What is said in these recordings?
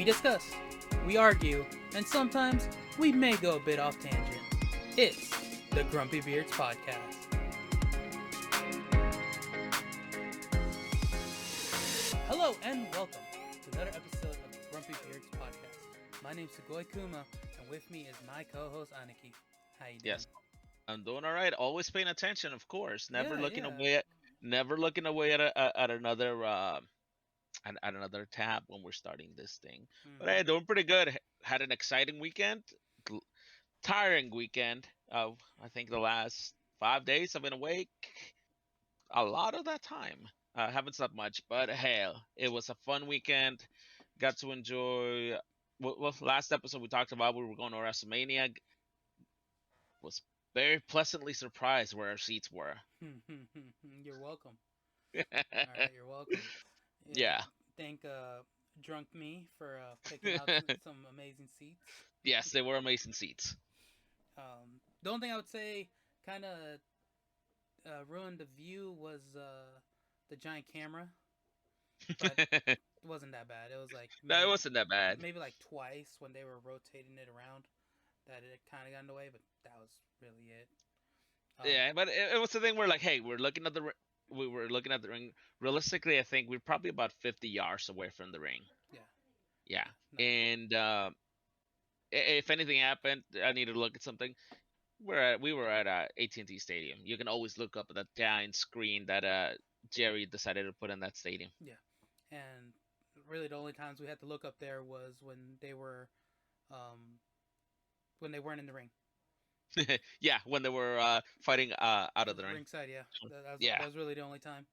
We discuss, we argue, and sometimes we may go a bit off tangent. It's the Grumpy Beards Podcast. Hello and welcome to another episode of the Grumpy Beards Podcast. My name's Sugoi Kuma, and with me is my co-host Aniki. How you doing? Yes, I'm doing all right. Always paying attention, of course. Yeah. Never looking away at another at another tab when we're starting this thing. But hey, doing pretty good. Had an exciting weekend, gl- tiring weekend. I think the last 5 days I've been awake. A lot of that time. Haven't slept much, but hell, it was a fun weekend. Got to enjoy. Well, last episode we talked about we were going to WrestleMania. Was very pleasantly surprised where our seats were. You're welcome. All right, you're welcome. Yeah, Yeah. thank drunk me for picking out some amazing seats. Yes, they were amazing seats. The only thing I would say kind of ruined the view was the giant camera, but it wasn't that bad. It was like No, it wasn't that bad. maybe like twice when they were rotating it around that it kind of got in the way, but that was really it. Yeah, but it was the thing where like, hey, we were looking at the ring. Realistically, I think we're probably about 50 yards away from the ring. Yeah. Yeah, No. and if anything happened, I needed to look at something. We were at AT&T Stadium. You can always look up at that giant screen that Jerry decided to put in that stadium. Yeah, and really the only times we had to look up there was when they weren't in the ring. Yeah, when they were fighting out of the ring. Ringside, yeah. Yeah. That was really the only time.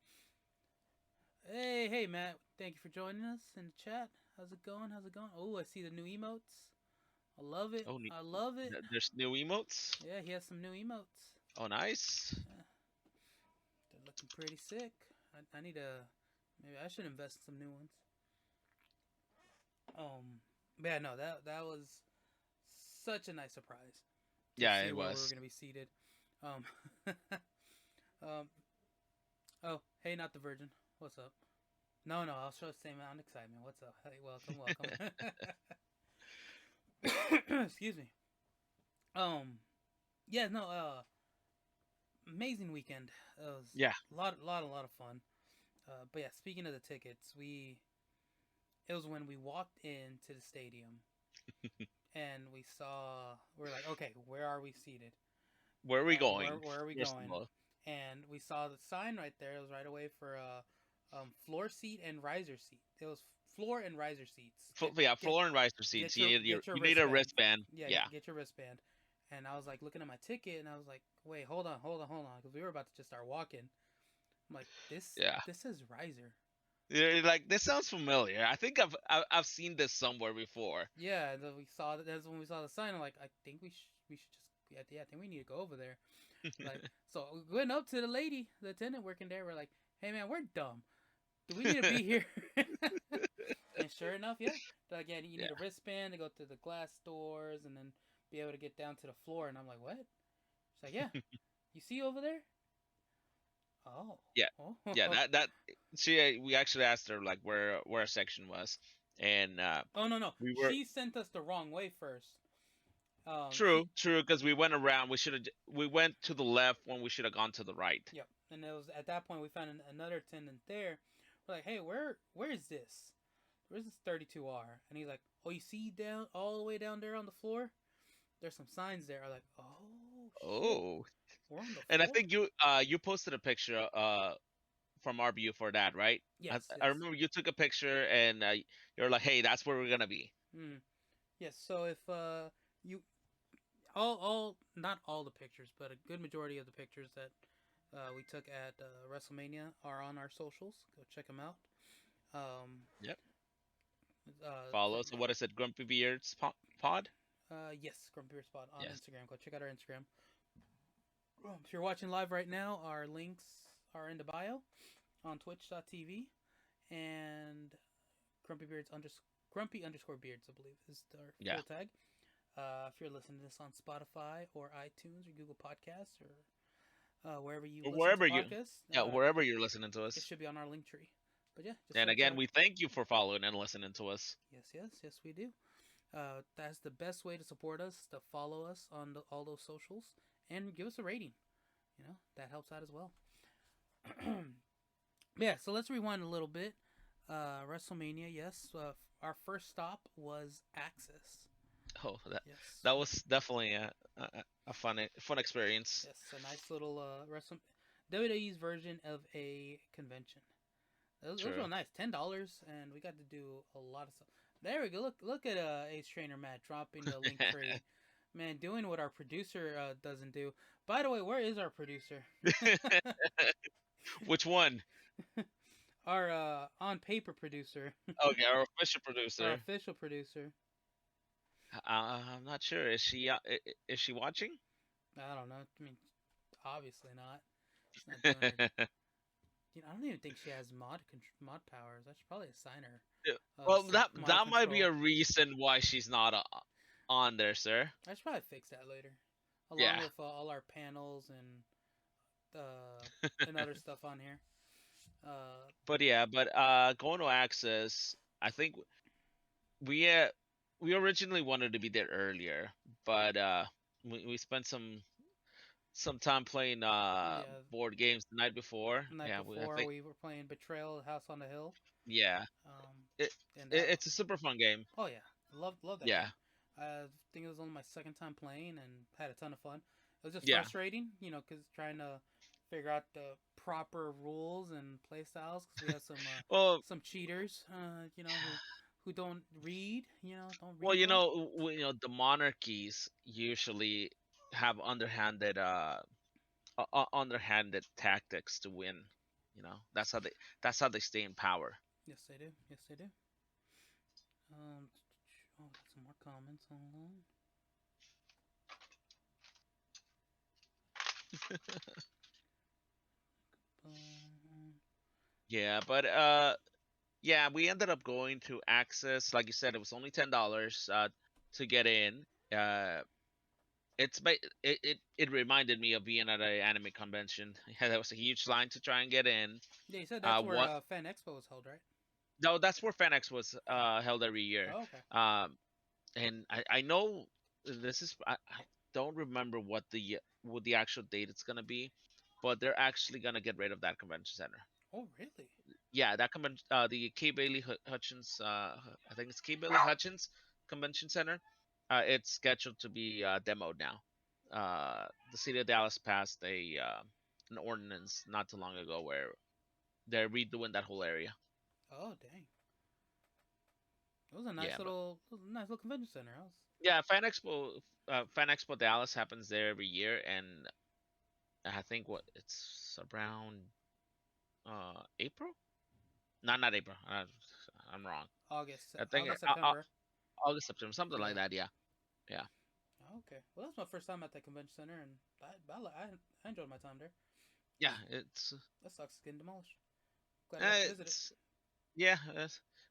Hey, Matt. Thank you for joining us in the chat. How's it going? Oh, I see the new emotes. I love it. Oh, I love it. there's new emotes. Yeah, he has some new emotes. Oh, nice. Yeah. They're looking pretty sick. I need to. Maybe I should invest in some new ones. But yeah, no, that was such a nice surprise. Yeah, See it where we was. were gonna be seated. Oh, hey, not the Virgin. What's up? No, I'll show the same amount of excitement. What's up? Hey, welcome. Excuse me. Yeah, no, amazing weekend. It was Yeah. a lot of fun. But yeah, speaking of the tickets, it was when we walked into the stadium and we're like, okay, where are we seated? Where are we going? Where are we going? And we saw the sign right there. It was right away for floor seat and riser seat. It was floor and riser seats. Floor and riser seats. You need a wristband. Yeah. Get your wristband. And I was like looking at my ticket, and I was like, wait, hold on, because we were about to just start walking. I'm like, this says riser. You're like, this sounds familiar. I think I've seen this somewhere before. Yeah, and then that's when we saw the sign. I'm like, I think we should just I think we need to go over there. Like, so we went up to the lady, the attendant working there. We're like, hey man, we're dumb. Do we need to be here? And sure enough, yeah. Like, yeah, you need a wristband to go through the glass doors and then be able to get down to the floor. And I'm like, what? She's like, yeah. You see over there? Oh. Yeah. Oh. Yeah. We actually asked her like where our section was, and oh no. She sent us the wrong way first. True, because we went around. We went to the left when we should have gone to the right. Yep, and it was at that point we found another attendant there. We're like, hey, where is this? Where's this 32R? And he's like, oh, you see down all the way down there on the floor? There's some signs there. I'm like, oh. Oh. We're on the floor? And I think you posted a picture from our view for that, right? Yes. I remember you took a picture and you're like, hey, that's where we're gonna be. Yes. So if you all not all the pictures, but a good majority of the pictures that we took at WrestleMania are on our socials. Go check them out. Yep. Follow. So what is it? Grumpy Beards Pod? Yes, Grumpy Beards Pod on Instagram. Go check out our Instagram. If you're watching live right now, our links are in the bio on twitch.tv and Grumpy_Beards, I believe, is our full tag. If you're listening to this on Spotify or iTunes or Google Podcasts or wherever you listen to podcasts, wherever you're listening to us, it should be on our link tree. But yeah, just And search again, out. we thank you for following and listening to us. Yes, we do. That's the best way to support us. To follow us on all those socials and give us a rating. That helps out as well. Yeah, so let's rewind a little bit. WrestleMania, yes. Our first stop was Axis. Oh, Yes, that was definitely a fun experience. yes, a nice little WWE's version of a convention. It was True. real nice. $10, and we got to do a lot of stuff. There we go. Look at Ace Trainer Matt dropping the link tree. Man, doing what our producer doesn't do. By the way, where is our producer? Which one? Our on paper producer, Okay, our official our producer. official producer. I'm not sure. Is she watching? I don't know. I mean, obviously not. She's not doing her. I don't even think she has mod powers. I should probably assign her Yeah. Well, some mod that might be control. a reason why she's not on there, sir. I should probably fix that later, along Yeah. with all our panels and other stuff on here. Uh, But yeah, but going to Access, I think we uh, we originally wanted to be there earlier, but we spent some time playing yeah, board games the night before. the night Yeah, I before think we were playing Betrayal: House on the Hill. yeah, Um, it, and it's a super fun game. oh yeah, love that Yeah, game. I think it was only my second time playing and had a ton of fun. It was just yeah. frustrating, because trying to figure out the proper rules and play styles because we have Well, some cheaters, who don't read, don't well, read well. the monarchies usually have underhanded tactics to win. That's how they stay in power. Yes, they do. Yes, they do. Um, got some more comments online. Um, Yeah, but yeah, we ended up going to Access. Like you said, it was only $10 to get in. Uh, it reminded me of being at an anime convention. Yeah, that was a huge line to try and get in. yeah, you said that's where What? Fan Expo was held, right? No, that's where FanX was held every year. Oh, okay. And I know this is I don't remember what the actual date it's gonna be, but they're actually gonna get rid of that convention center. Oh, really? Yeah, that convention, the K Bailey Hutchins, I think it's K Bailey Hutchins Convention Center. It's scheduled to be demoed now. The city of Dallas passed an ordinance not too long ago where they're redoing that whole area. Oh, dang. It was a Yeah, but nice little convention center. I was. yeah, Fan Expo Dallas happens there every year, and I think what it's around April. Not April. I'm wrong. I think August, September. August, September, something like Yeah. that. Yeah, yeah, Oh, okay. Well, that was my first time at that convention center, and I enjoyed my time there. yeah. It's That sucks. It's getting demolished. Glad I got to visit it. it's yeah.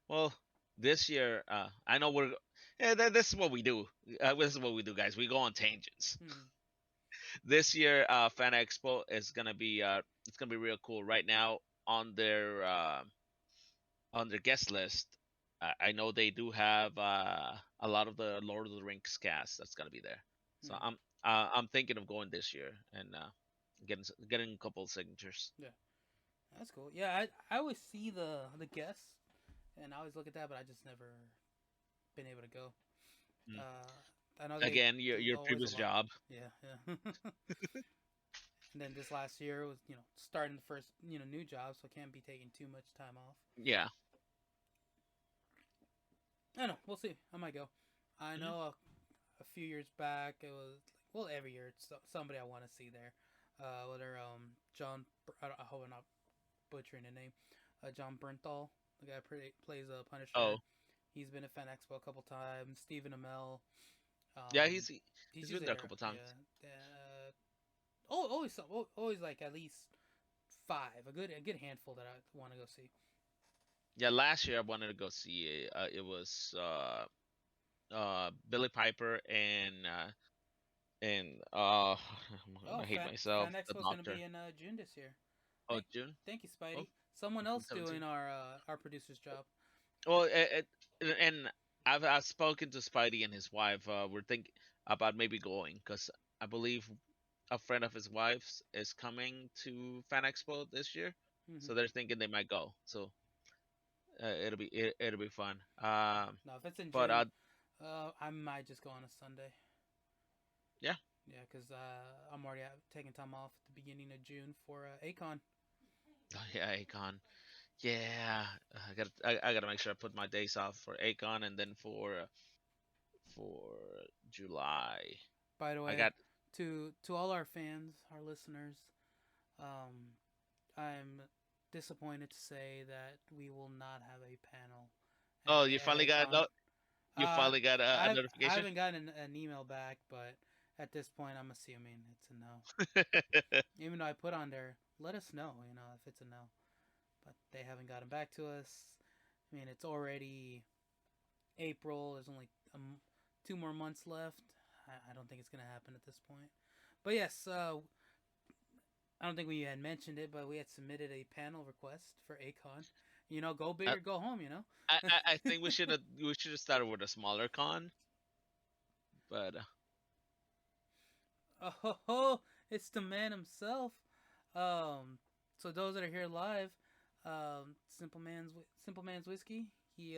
Well, this year, I know yeah. This is what we do. This is what we do, guys. We go on tangents. Hmm. This year, Fan Expo is gonna be it's gonna be real cool. Right now, on their guest list, I know they do have a lot of the Lord of the Rings cast that's gonna be there. So Hmm. I'm thinking of going this year and getting a couple of signatures. Yeah, that's cool. Yeah, I always see the guests, and I always look at that, but I just never been able to go. Mm. I know they Again, your do your always a previous lot. job. Yeah, yeah. And then this last year was starting the first new job, so I can't be taking too much time off. Yeah. I don't know. We'll see. I might go. I Mhm. know a few years back it was well every year it's somebody I want to see there. Whether John I hope I'm not butchering the name. John Bernthal, the guy plays Punisher. Oh, He's been at Fan Expo a couple times. Stephen Amell. yeah. Um, He's he's been usually there a there. couple Yeah. times. Always like at least five. A good handful that I want to go see. Yeah. Last year I wanted to go see. It was Billy Piper and I'm Oh, gonna hate myself. Fan The Expo is gonna Doctor. be in June this year. Oh, June. Thank you, Oh, Spidey. someone else doing 17. our producer's job. Well, and I've spoken to Spidey and his wife. We're thinking about maybe going because I believe a friend of his wife's is coming to Fan Expo this year, Hmm. so they're thinking they might go. So it'll be fun. No, if it's in But June, I might just go on a Sunday. yeah, Yeah, because I'm already taking time off at the beginning of June for Acon. oh, yeah, Akon. Yeah, I gotta make sure I put my days off for Akon and then for July. By the I way, got to all our fans, our listeners, um, I'm disappointed to say that we will not have a panel oh, at Acon. you finally got a I notification. haven't gotten an email back, but at this point, I'm assuming it's a no. Even though I put on there, let us know, if it's a no. But they haven't gotten back to us. I mean, it's already April. There's only 2 more months left. I don't think it's gonna happen at this point. But yes, I don't think we had mentioned it, but we had submitted a panel request for Acon. Go big I, or go home. I think we should have started with a smaller con, but Oh, ho, ho, it's the man himself. Um, so those that are here live, Simple Man's whiskey. He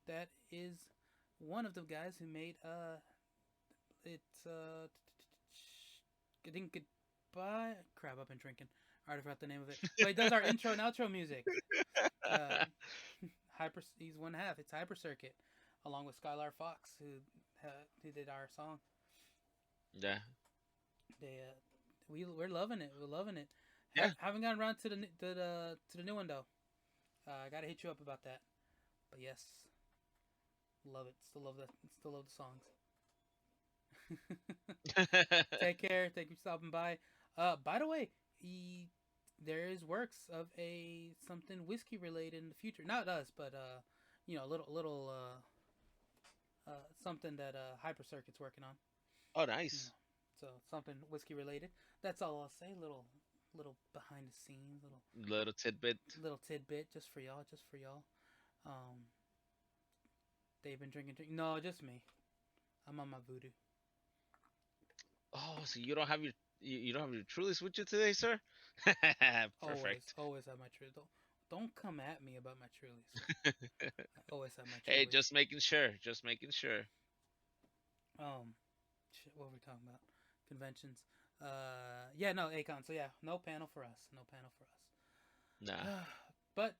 that is one of the guys who made it's getting goodbye. Crap, I've been drinking. I already forgot the name of it. But he does our intro and outro music. Uh, he's one half. It's HyperCircuit, along with SkylarFox, who did our song. yeah, They we're loving it. We're loving it. yeah. Haven't gotten around to the new one though. I gotta hit you up about that. But yes, love it. Still love that. Still love the songs. Take care. Thank you for stopping by. By the way, there is works of a something whiskey related in the future. Not us, but little something that HyperCircuit's working on. Oh, You know, nice. so something whiskey related. That's all I'll say. Little behind the scenes, Little tidbit. little tidbit just for y'all, just for y'all. Um, they've been drinking. No, just me. I'm on my voodoo. Oh, so you don't have your Trulies with you today, sir? Always, Perfect. always have my Trulies. Don't come at me about my Trulies. I always have my Hey, Trulies. just making sure. Just making sure. Um, what were we talking about? Conventions. Yeah, no, Acon. So yeah, no panel for us. No panel for Nah. us. But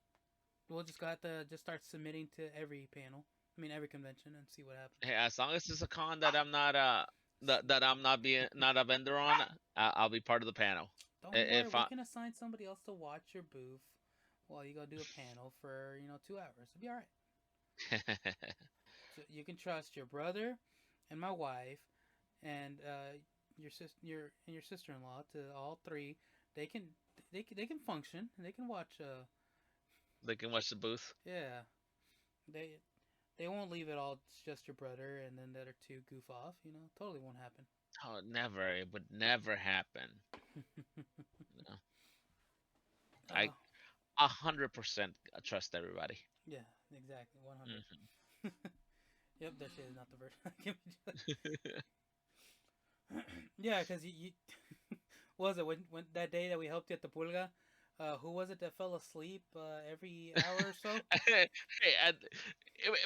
we'll just got to just start submitting to every panel. I mean, every convention and see what happens. Hey, as long as it's a con that I'm not that I'm not a vendor on, I'll be part of the panel. Don't worry, If we I can assign somebody else to watch your booth while you go do a panel for 2 hours. It'll be all right. So you can trust your brother and my wife and your sister-in-law to all three. They can they can function and they can watch. they can watch the booth. Yeah, they they won't leave it all just your brother and then the other two goof off. Totally won't happen. Oh, never. It would never happen. No. I uh, 100% trust everybody. yeah, exactly, 100. Hmm. Yep, that shit is not the version. Yeah, because you what was it when that day that we helped you at the pulga? Who was it that fell asleep every hour or so? Hey,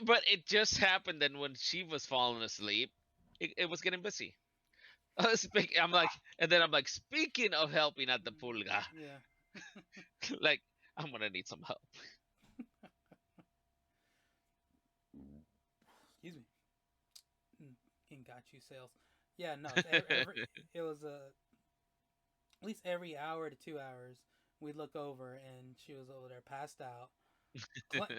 but it just happened that when she was falling asleep, it was getting busy. I'm like, and then I'm like, speaking of helping at the pulga, Yeah. like I'm gonna need some help. Excuse me. In got you sales. Yeah, no, it's every it was at least every hour to 2 hours we'd look over and she was over there passed out,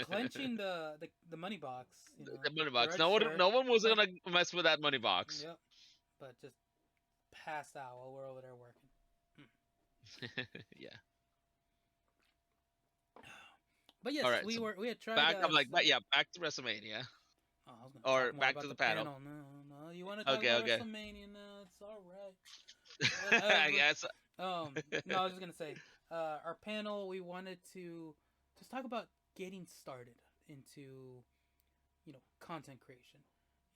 clenching the money box, The money the box. register. No one was Clen- gonna mess with that money box. yep, but just passed out while we're over there working. Yeah. But yes, All right. So we had tried. back. I'm like, but yeah, back to WrestleMania Oh, I was going to or talk more back to about the the panel. panel. No, no, you want to talk Okay. about Okay. WrestleMania? No, it's all right. I guess. No, I was just gonna say. our panel, we wanted to just talk about getting started into content creation.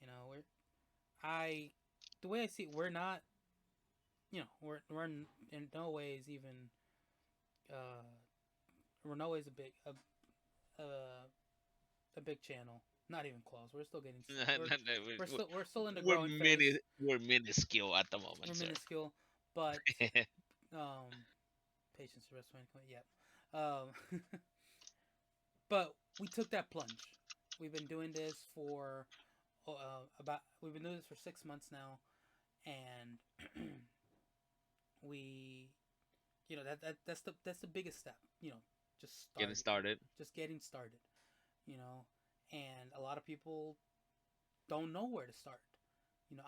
You know, I the way I see it, we're not we're in no ways even uh we're no ways a big channel. Not even close. We're still getting we're still in the growing phase. We're minuscule at the We're moment, sir. minuscule, but um, patience for WrestleMania. Yeah. But we took that plunge. We've been doing this for we've been doing this for 6 months now, and we that's the biggest step. Just Getting starting, started. just getting started. You know, and a lot of people don't know where to start.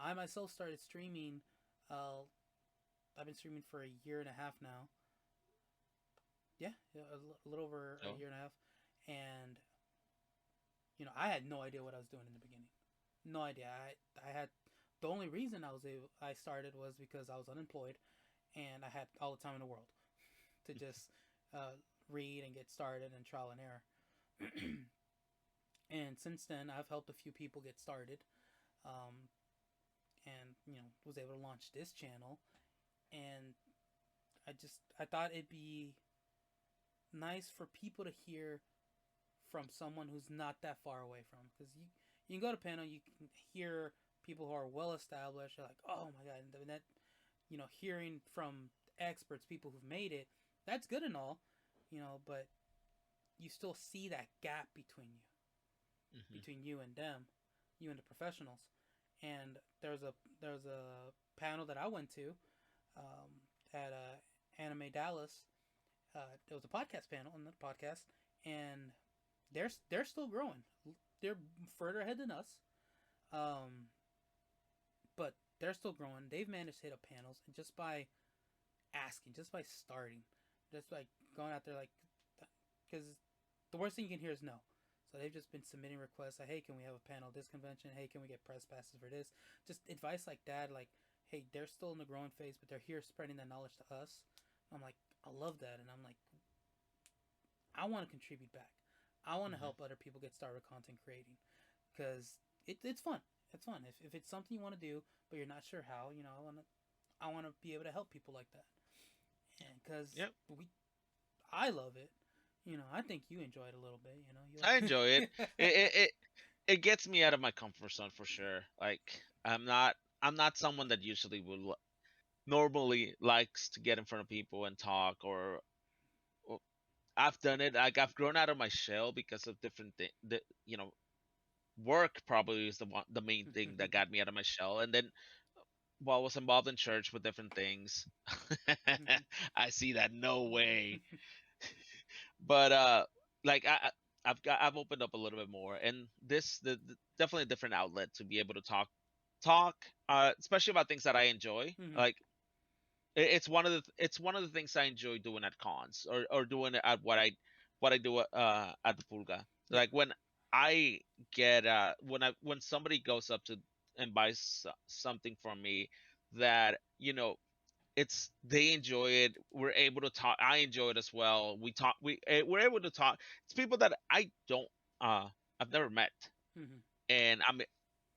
I myself started streaming. I've been streaming for a year and a half now. Yeah, a little over a Oh. year and a half, and I had no idea what I was doing in the beginning. No idea. I had the only reason I started was because I was unemployed, and I had all the time in the world to just read and get started and trial and error. And since then, I've helped a few people get started, um, and was able to launch this channel. And I thought it'd be nice for people to hear from someone who's not that far away from, because you can go to panel, you can hear people who are well established. You're like, oh my god, and that hearing from experts, people who've made it, that's good and all, but you still see that gap Hmm. between you and them, you and the professionals. And there's a panel that I went to at Anime Dallas. It was a podcast panel on the podcast, and they're still growing. They're further ahead than us, um, but they're still growing. They've managed to hit up panels, and just by asking, just by starting, just by going out there, like, because the worst thing you can hear is no. So they've just been submitting requests like, hey, can we have a panel at this convention? Hey, can we get press passes for this? Just advice like that, like, hey, they're still in the growing phase, but they're here spreading that knowledge to us. I'm like, I love that, and I'm like, I want to contribute back. I want to Hmm. help other people get started with content creating, because it's fun. It's fun if it's something you want to do, but you're not sure how. I want to be able to help people like that, and because Yep. I love it. I think you enjoy it a little bit. I enjoy it. You It, it. it it gets me out of my comfort zone for sure. Like I'm not someone that usually normally likes to get in front of people and talk or I've done it. Like I've grown out of my shell because of different things. Work probably is the main thing that got me out of my shell. And then while I was involved in church with different things, I see that no way. But like I've opened up a little bit more, and definitely a different outlet to be able to talk, especially about things that I enjoy. Mhm. Like it's one of the things I enjoy doing at cons or doing it at what I do at the Pulga. Yeah. Like when I get when somebody goes up to and buys something from me that it's they enjoy it. We're able to talk. I enjoy it as well. We're able to talk. It's people that uh I've never met, Mhm. and I'm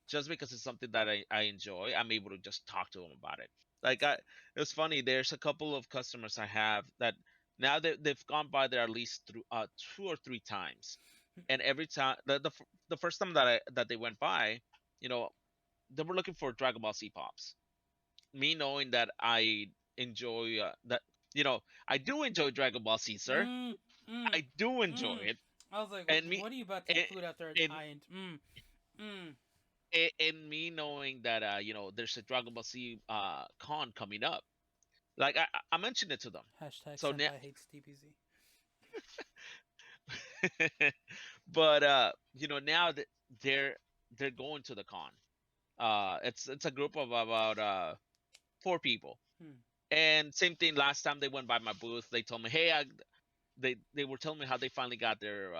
just because it's something that I enjoy, I'm able to just talk to them about it. Like That's it. it was funny. There's a couple of customers I have that now they've gone by there at least through 2 or 3 times, and every time the first time that they went by, you know, they were looking for Dragon Ball Z pops. Me knowing that I enjoy that, I do enjoy Dragon Ball Z, sir. Mm. Mm. I do enjoy Mm. it, I was like, and me what are you about to and include after and, I and mm. and me knowing that there's a Dragon Ball Z con coming up. Like I mentioned it to them. Hashtag So now, senpai hates DBZ. but now that they're they're going to the con. It's a group of about 4 people. Hmm. And same thing last time they went by my booth, they told me, hey, they were telling me how they finally got their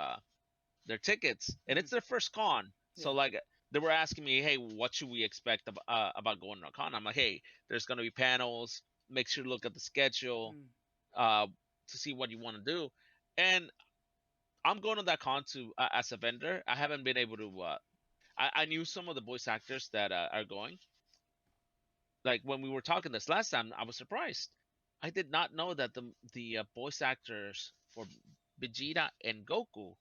tickets, and Hmm. it's their first con. So Yeah. like they were asking me, hey, what should we expect about going to a con? I'm like, hey, there's gonna be panels. Make sure to look at the schedule. Hmm. Uh, to see what you want to do. And I'm going to that con to as a vendor. I haven't been able to. I knew some of the voice actors that are going. Like when we were talking this last time, I was surprised. I did not know that the voice actors for Vegeta and Goku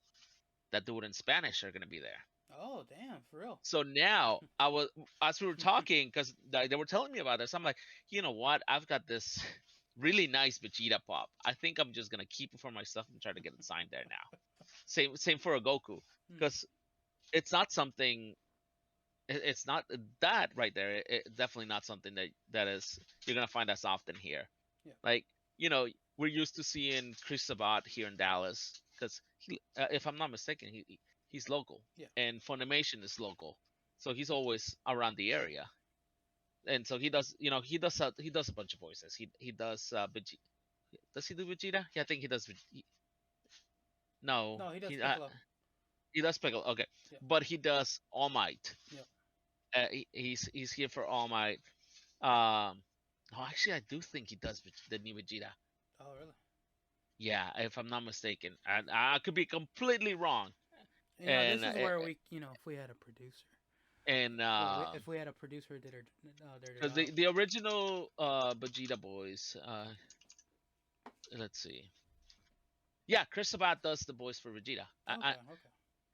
that do it in Spanish are going to be there. Oh, damn, for real. So now I was, as we were talking, because they were telling me about this, I'm like, you know what? I've got this really nice Vegeta pop. I think I'm just gonna keep it for myself and try to get it signed there now. Same for a Goku, Hmm. because it's not something. It's not that right there. Definitely not something that is you're gonna find as often here. Yeah. Like we're used to seeing Chris Sabat here in Dallas because if I'm not mistaken, he's local Yeah. and Funimation is local, so he's always around the area. And so he does, he does a bunch of voices. He does Vegeta. Does he do Vegeta? Yeah, I think he does. No, No, he does Piccolo. he does Pickle. Okay, Yeah. but he does All Might. Yeah. He's here for All Might. No, actually, I do think he does the new Vegeta. Oh, really? Yeah, if I'm not mistaken, and I could be completely wrong. This And is where we, if we had a producer, and if we had a producer who did their because job. the original Vegeta boys, let's see. Yeah, Chris Sabat does the voice for Vegeta. Okay. Okay.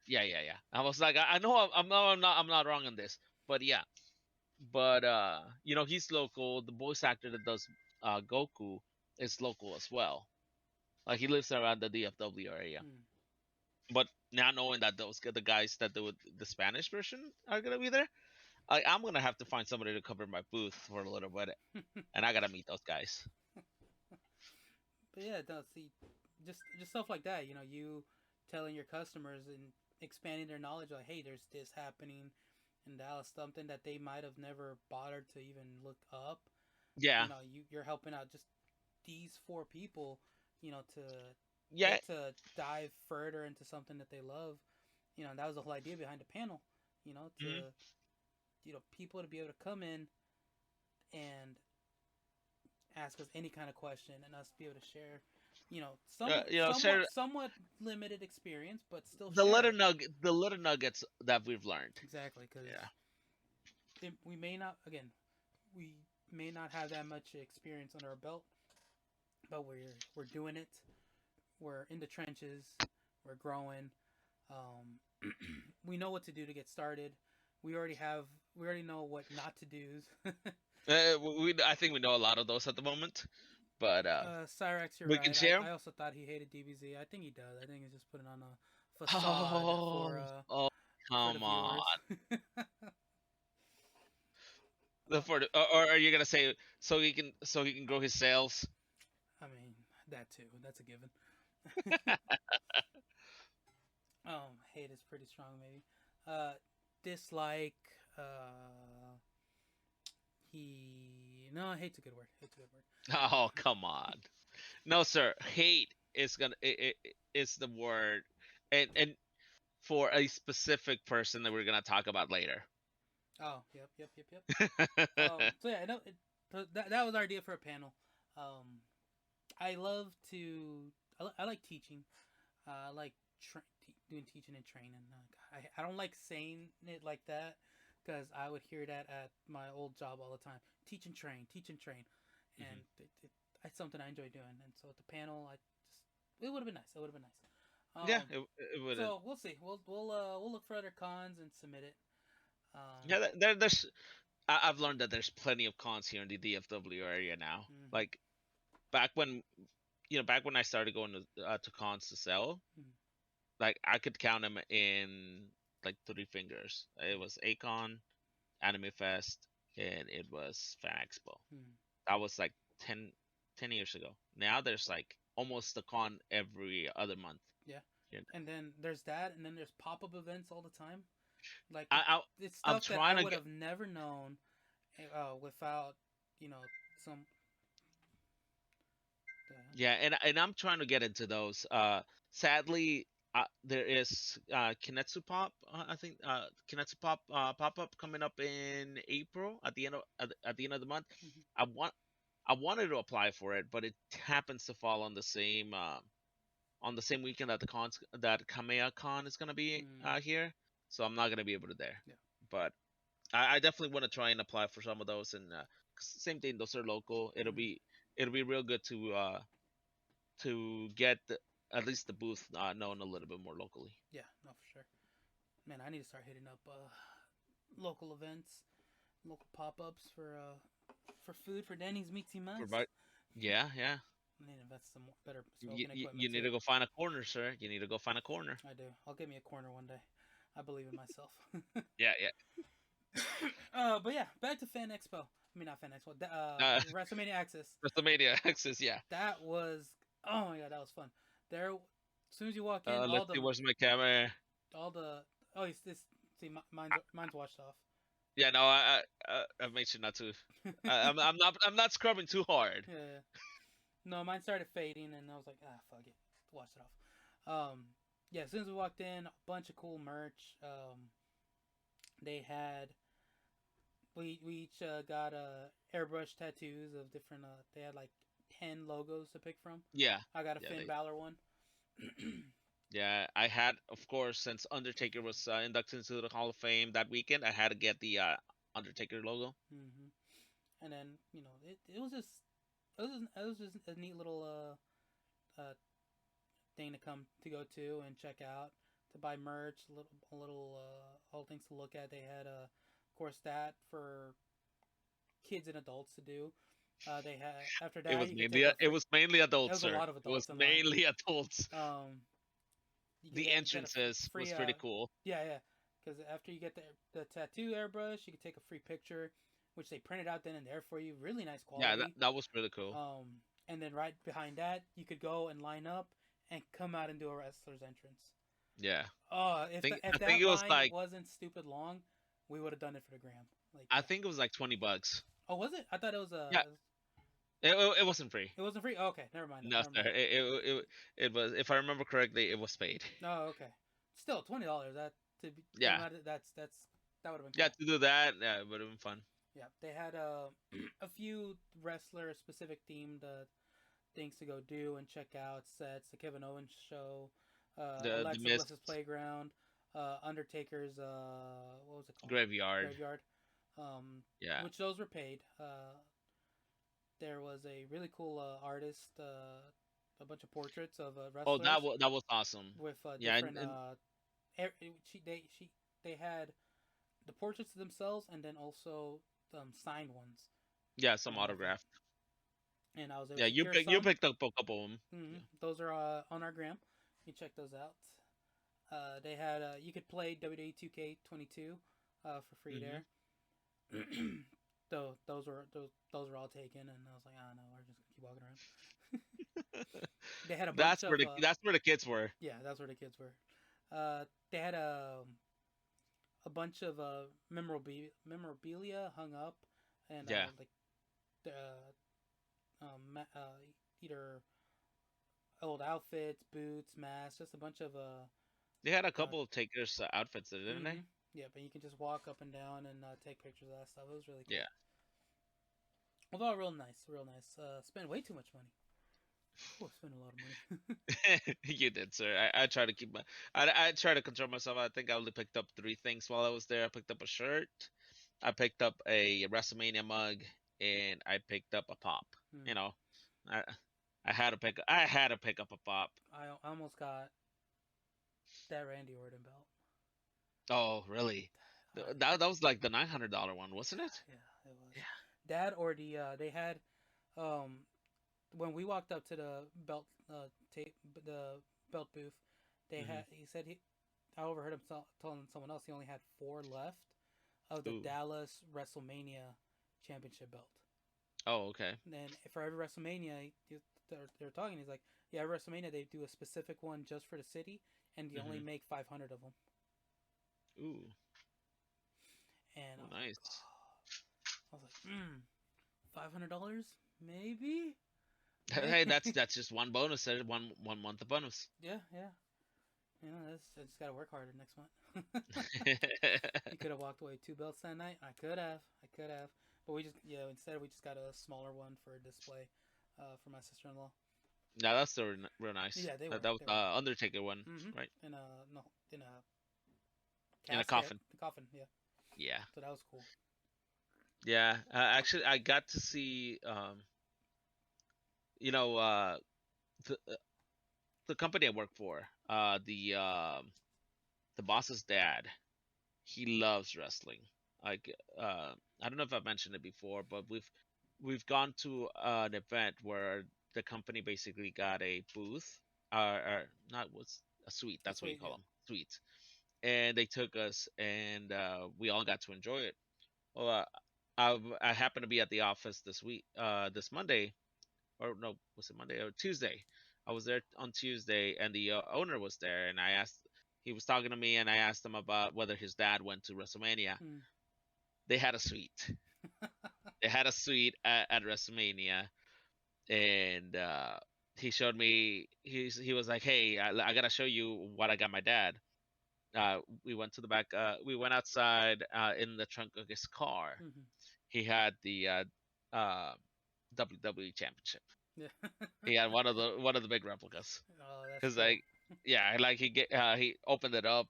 Yeah. I was like, I know I'm not wrong on this, but yeah, but he's local. The voice actor that does Goku is local as well. Like he lives around the DFW area. Hmm. But now knowing that the guys that do the Spanish version are gonna be there, I'm gonna have to find somebody to cover my booth for a little bit, and I gotta meet those guys. But yeah, no, see, just stuff like that. You telling your customers and expanding their knowledge. Like, hey, there's this happening in Dallas, something that they might have never bothered to even look up. Yeah, You're helping out just these four people. To yeah. get to dive further into something that they love. And that was the whole idea behind the panel. To Mhm. people to be able to come in and ask us any kind of question and us be able to share Share somewhat limited experience, but still the share little it. the little nuggets that we've learned. Exactly, because Yeah. we may not, again, we may not have that much experience under our belt, but we're doing it. We're in the trenches. We're growing. We know what to do to get started. We already know what not to do. I think we know a lot of those at the moment, but Cyrex, you're we can right. share 'em. I also thought he hated DBZ. I think he does. I think he's just putting on a facade Oh, for the come on. viewers. uh, Or are you gonna say so he can grow his sales? I mean, that too. That's a given. Hate is pretty strong, maybe. Dislike. He no, hate's a good word. Hate's a good word. Oh, come on. No, sir. Hate is the word, and for a specific person that we're gonna talk about later. Oh, yep. So yeah, no, that was our idea for a panel. Um, I love to. I like teaching. I like doing teaching and training. I don't like saying it like that because I would hear that at my old job all the time. Teach and train, and Hmm. it's something I enjoy doing. And so at the panel, it would have been nice. It would have been nice. Yeah, it would. So we'll see. We'll look for other cons and submit it. Yeah, there's. I've learned that there's plenty of cons here in the DFW area now. Mm-hmm, Like back when back when I started going to cons to sell, mm-hmm, like I could count them in like three fingers. It was Acon, Anime Fest, and it was Fan Expo. mm-hmm. That was like 10 years ago. Now there's like almost a con every other month. Yeah. You And then there's that, and then there's pop up events all the time. Like I, it's I'm stuff that I trying to would get. have never known without some. The, Yeah, and I'm trying to get into those. Sadly, there is Kinetsu Pop. I think Kinetsu Pop pop up coming up in April at the end of at the end of the month. mhm. I want. I wanted to apply for it, but it happens to fall on the same weekend that the cons that Kamea Con is gonna be Mm, here, so I'm not gonna be able to there. yeah. But I definitely want to try and apply for some of those, and same thing. Those are local. Mm, It'll be real good to get at least the booth known a little bit more locally. yeah. No, for sure. Man, I need to start hitting up local events, local pop ups for food for Denny's Meatsy Mess. Provide, yeah, yeah. I need to invest some better smoking You equipment need too. to go find a corner, sir. You need to go find a corner. I do. I'll get me a corner one day. I believe in myself. Yeah, yeah. But yeah, back to Fan Expo. I mean, not Fan Expo. Uh, WrestleMania Access. WrestleMania access, yeah. That was, oh my god, that was fun. There, as soon as you walk in, Let's see. Where's my camera? all the, oh, it's this. See, mine's washed off. Yeah, no, I made sure not to. I'm not scrubbing too hard. Yeah, yeah. No, mine started fading, and I was like, ah, fuck it, wash it off. Yeah, as soon as we walked in, a bunch of cool merch. They had, we each got airbrush tattoos of different. They had like 10 logos to pick from. Yeah, I got a yeah, Finn Balor one. yeah. I had, of course, since Undertaker was inducted into the Hall of Fame that weekend, I had to get the Undertaker logo. Hmm. And then it was just it was just a neat little thing to come to go to and check out, to buy merch, a little all things to look at. They had of course that for kids and adults to do. They had, after that, you could take a It free. was mainly It adults, was a sir. lot of It was adults in line. mainly adults. You could The get a entrances was free. pretty cool. Yeah, yeah. Because after you get the tattoo airbrush, you could take a free picture, which they printed out then and there for you. Really nice Yeah, quality. that was really cool. And then right behind that, you could go and line up and come out and do a wrestler's entrance. Yeah, Oh, if I think that it was line like wasn't stupid long, we would have done it for the gram. Like, I think it was like $20. oh, was it? I thought it was Yeah, it wasn't free. it wasn't free. Oh, okay, never mind. No, Never sir. mind. It was, if I remember correctly, it was paid. Oh, okay. Still $20. That to be Yeah, that would have been yeah. cool. To do that, yeah, it would have been fun. Yeah, they had a few wrestler specific themed things to go do and check out sets. The Kevin Owens show, The Alexa mist Bliss's Playground, Undertaker's what was it called? graveyard. Graveyard. Um, Yeah. which those were paid. There was a really cool artist, a bunch of portraits of Oh, wrestlers that was awesome. with Yeah, different. and They had the portraits of themselves and then also signed ones. yeah, some Of them. autographed. And I was able Yeah, to secure you some. picked up a couple of them. Mm-hmm. Yeah. Those are on our gram. You can check those out. They had you could play WWE 2K22 for free Hmm. there. Those were all taken, and I was like, oh no, we're just gonna keep walking around. They had a bunch of That's where the kids were. yeah, that's where the kids were. They had a bunch of memorabilia hung up, and Yeah, like either old outfits, boots, masks, just a bunch of they had a uh couple of takers outfits, didn't they? mm-hmm. Yeah, but you can just walk up and down and take pictures of that stuff. It was really cool. Yeah. Overall, real nice, real nice. Spent way too much money. Oh, I spent a lot of money. You did, sir. I try to keep my. I try to control myself. I think I only picked up three things while I was there. I picked up a shirt, I picked up a WrestleMania mug, and I picked up a pop. Hmm. You know, I I had to pick up a pop. I almost got that Randy Orton belt. Oh, really? That was like the $900 one, wasn't it? Yeah, it was. Yeah. That or they had um when we walked up to the the belt booth, Hmm. he said I overheard him telling someone else he only had 4 left of the Ooh. Dallas WrestleMania championship belt. Oh, okay. And for every WrestleMania, they're talking. He's like, yeah, every WrestleMania they do a specific one just for the city, and they only Hmm. make 500 of them. Ooh. And Oh, nice. I was like, $500 maybe. Hey, that's just one bonus. One month of bonus. Yeah, yeah. I just gotta work harder next month. You could have walked away 2 belts that night. I could have. But we just instead we just got a smaller one for display, for my sister-in-law. Now that's still real nice. Yeah, they That were. that was They were. Undertaker one, Mm-hmm. right? In a no, in a In a casket, coffin. the coffin. Yeah. Yeah, So that was cool. yeah. Actually, I got to see you know, the the company I work for, the boss's dad. He loves wrestling. Like, I don't know if I've mentioned it before, but we've gone to an event where the company basically got a booth, or not what's a suite. That's That's what you sweet. call Yeah. them, suites. And they took us, and we all got to enjoy it. Well, I happened to be at the office this Monday, or no, was it Monday or Tuesday? I was there on Tuesday, and the owner was there, and he was talking to me, and I asked him about whether his dad went to WrestleMania. Mm. They had a suite. They had a suite at WrestleMania, and he showed me. He was like, "Hey, I gotta show you what I got my dad." We went to the back. We went outside in the trunk of his car. Mm-hmm. He had the uh, WWE Championship. Yeah. He had one of the big replicas. Oh, that's Cause cool. like, yeah, like he opened it up,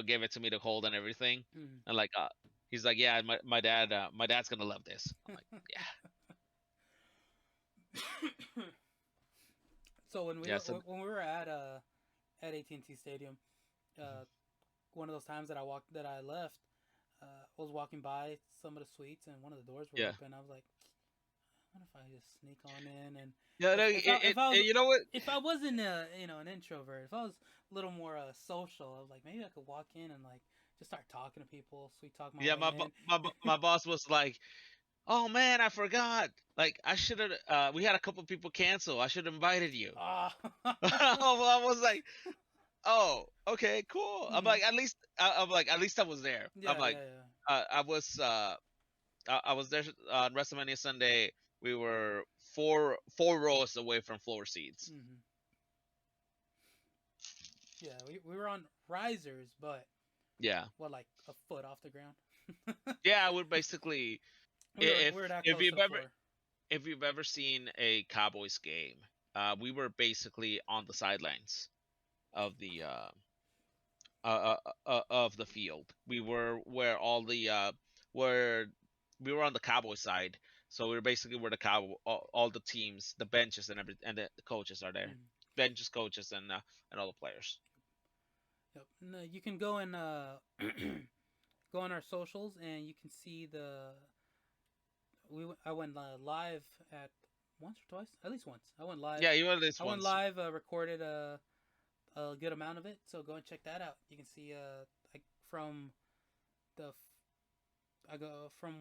gave it to me to hold and everything, Mm. and like he's like, yeah, my dad's gonna love this. I'm like, yeah, So when yeah, so we were at AT&T Stadium, uh, one of those times that I left, I was walking by some of the suites and one of the doors were yeah, open. I was like, I wonder if I just sneak on in, and yeah. No, if I was you know what? if I wasn't an introvert, if I was a little more social, I was like maybe I could walk in and like just start talking to people, sweet talk my Yeah, way in. my boss was like, oh man, I forgot. Like I should have. We had a couple people cancel. I should have invited you. Ah. I was like, oh, okay, cool. I'm Hmm. like, at least I was there. I'm Yeah, like, yeah, yeah. I was there on WrestleMania Sunday. We were four rows away from floor seats. Hmm. Yeah, we were on risers, but Yeah, what, like a foot off the ground. yeah. We're basically, We were that if close to you've the ever floor. seen a Cowboys game, we were basically on the sidelines of the of the field. We were where we were on the Cowboy side, so we were basically where the all the teams, the benches and and the coaches are there, Mm. benches, coaches, and all the players. Yep. No, you can go and go on our socials, and you can see I went live at once or twice, at least once. I went live. Yeah, you were this I went once. live, recorded a good amount of it. So go and check that out. You can see like from the I go from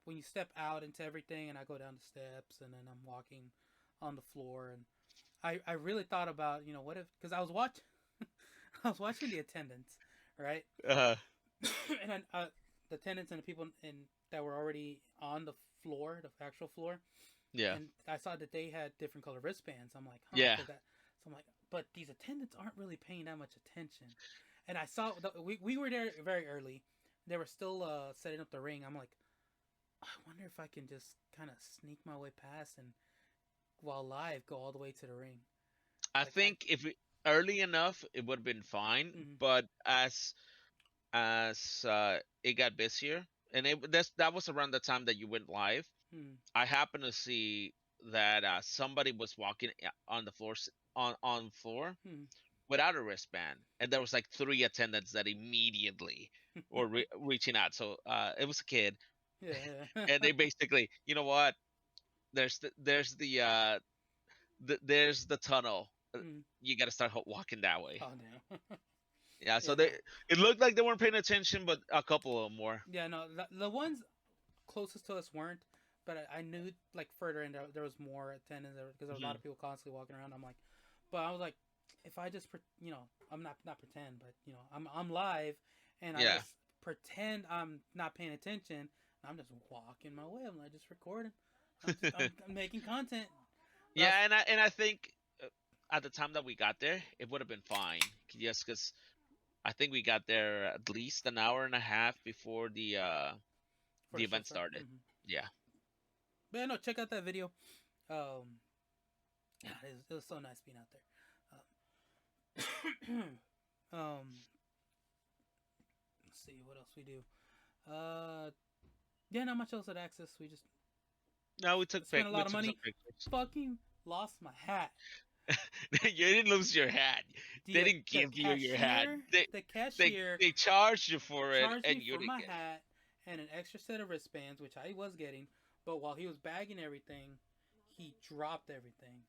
when you step out into everything, and I go down the steps, and then I'm walking on the floor, and I really thought about what if, because I was watching I was watching the attendance, right? Uh, And then, the attendants and the people that were already on the floor, the actual floor, yeah, and I saw that they had different color wristbands. I'm like, huh, yeah. cause that. So I'm like, but these attendants aren't really paying that much attention. And I saw we were there very early. They were still setting up the ring. I'm like, I wonder if I can just kind of sneak my way past and while live go all the way to the ring. I Like I. think if early enough, it would have been fine. Mm-hmm. But as it got busier, and that was around the time that you went live. Mm-hmm. I happened to see that somebody was walking on the floor on the floor Mm-hmm. without a wristband, and there was like three attendants that immediately were reaching out. So it was a kid, Yeah. Yeah. and they basically, you know what? There's the tunnel. Mm. You got to start walking that way. Oh damn. Yeah, so Yeah. they No. it looked like they weren't paying attention, but a couple of them were. Yeah. No. The ones closest to us weren't, but I knew like further in there was more attendance because there was a lot Hmm. of people constantly walking around. I'm like, but I was like, if I just I'm not pretend, but I'm live, and I Yeah. just pretend I'm not paying attention. I'm just walking my way. I'm like just recording. I'm making content. But Yeah, and I think at the time that we got there, it would have been fine. Yes, because I think we got there at least an hour and a half before for the the show event start. started. Mm-hmm. Yeah. But yeah, no, check out that video. Um, yeah, it was so nice being out there. Let's see what else we do. Uh, yeah, not much else at Access. We just No, we took spent a we lot of took some money. pictures. Fucking lost my hat. You didn't lose your hat. They didn't The give you your hat. the They cashier they charged you for it, charged me and you for didn't my get hat and an extra set of wristbands, which I was getting. But while he was bagging everything, he dropped everything,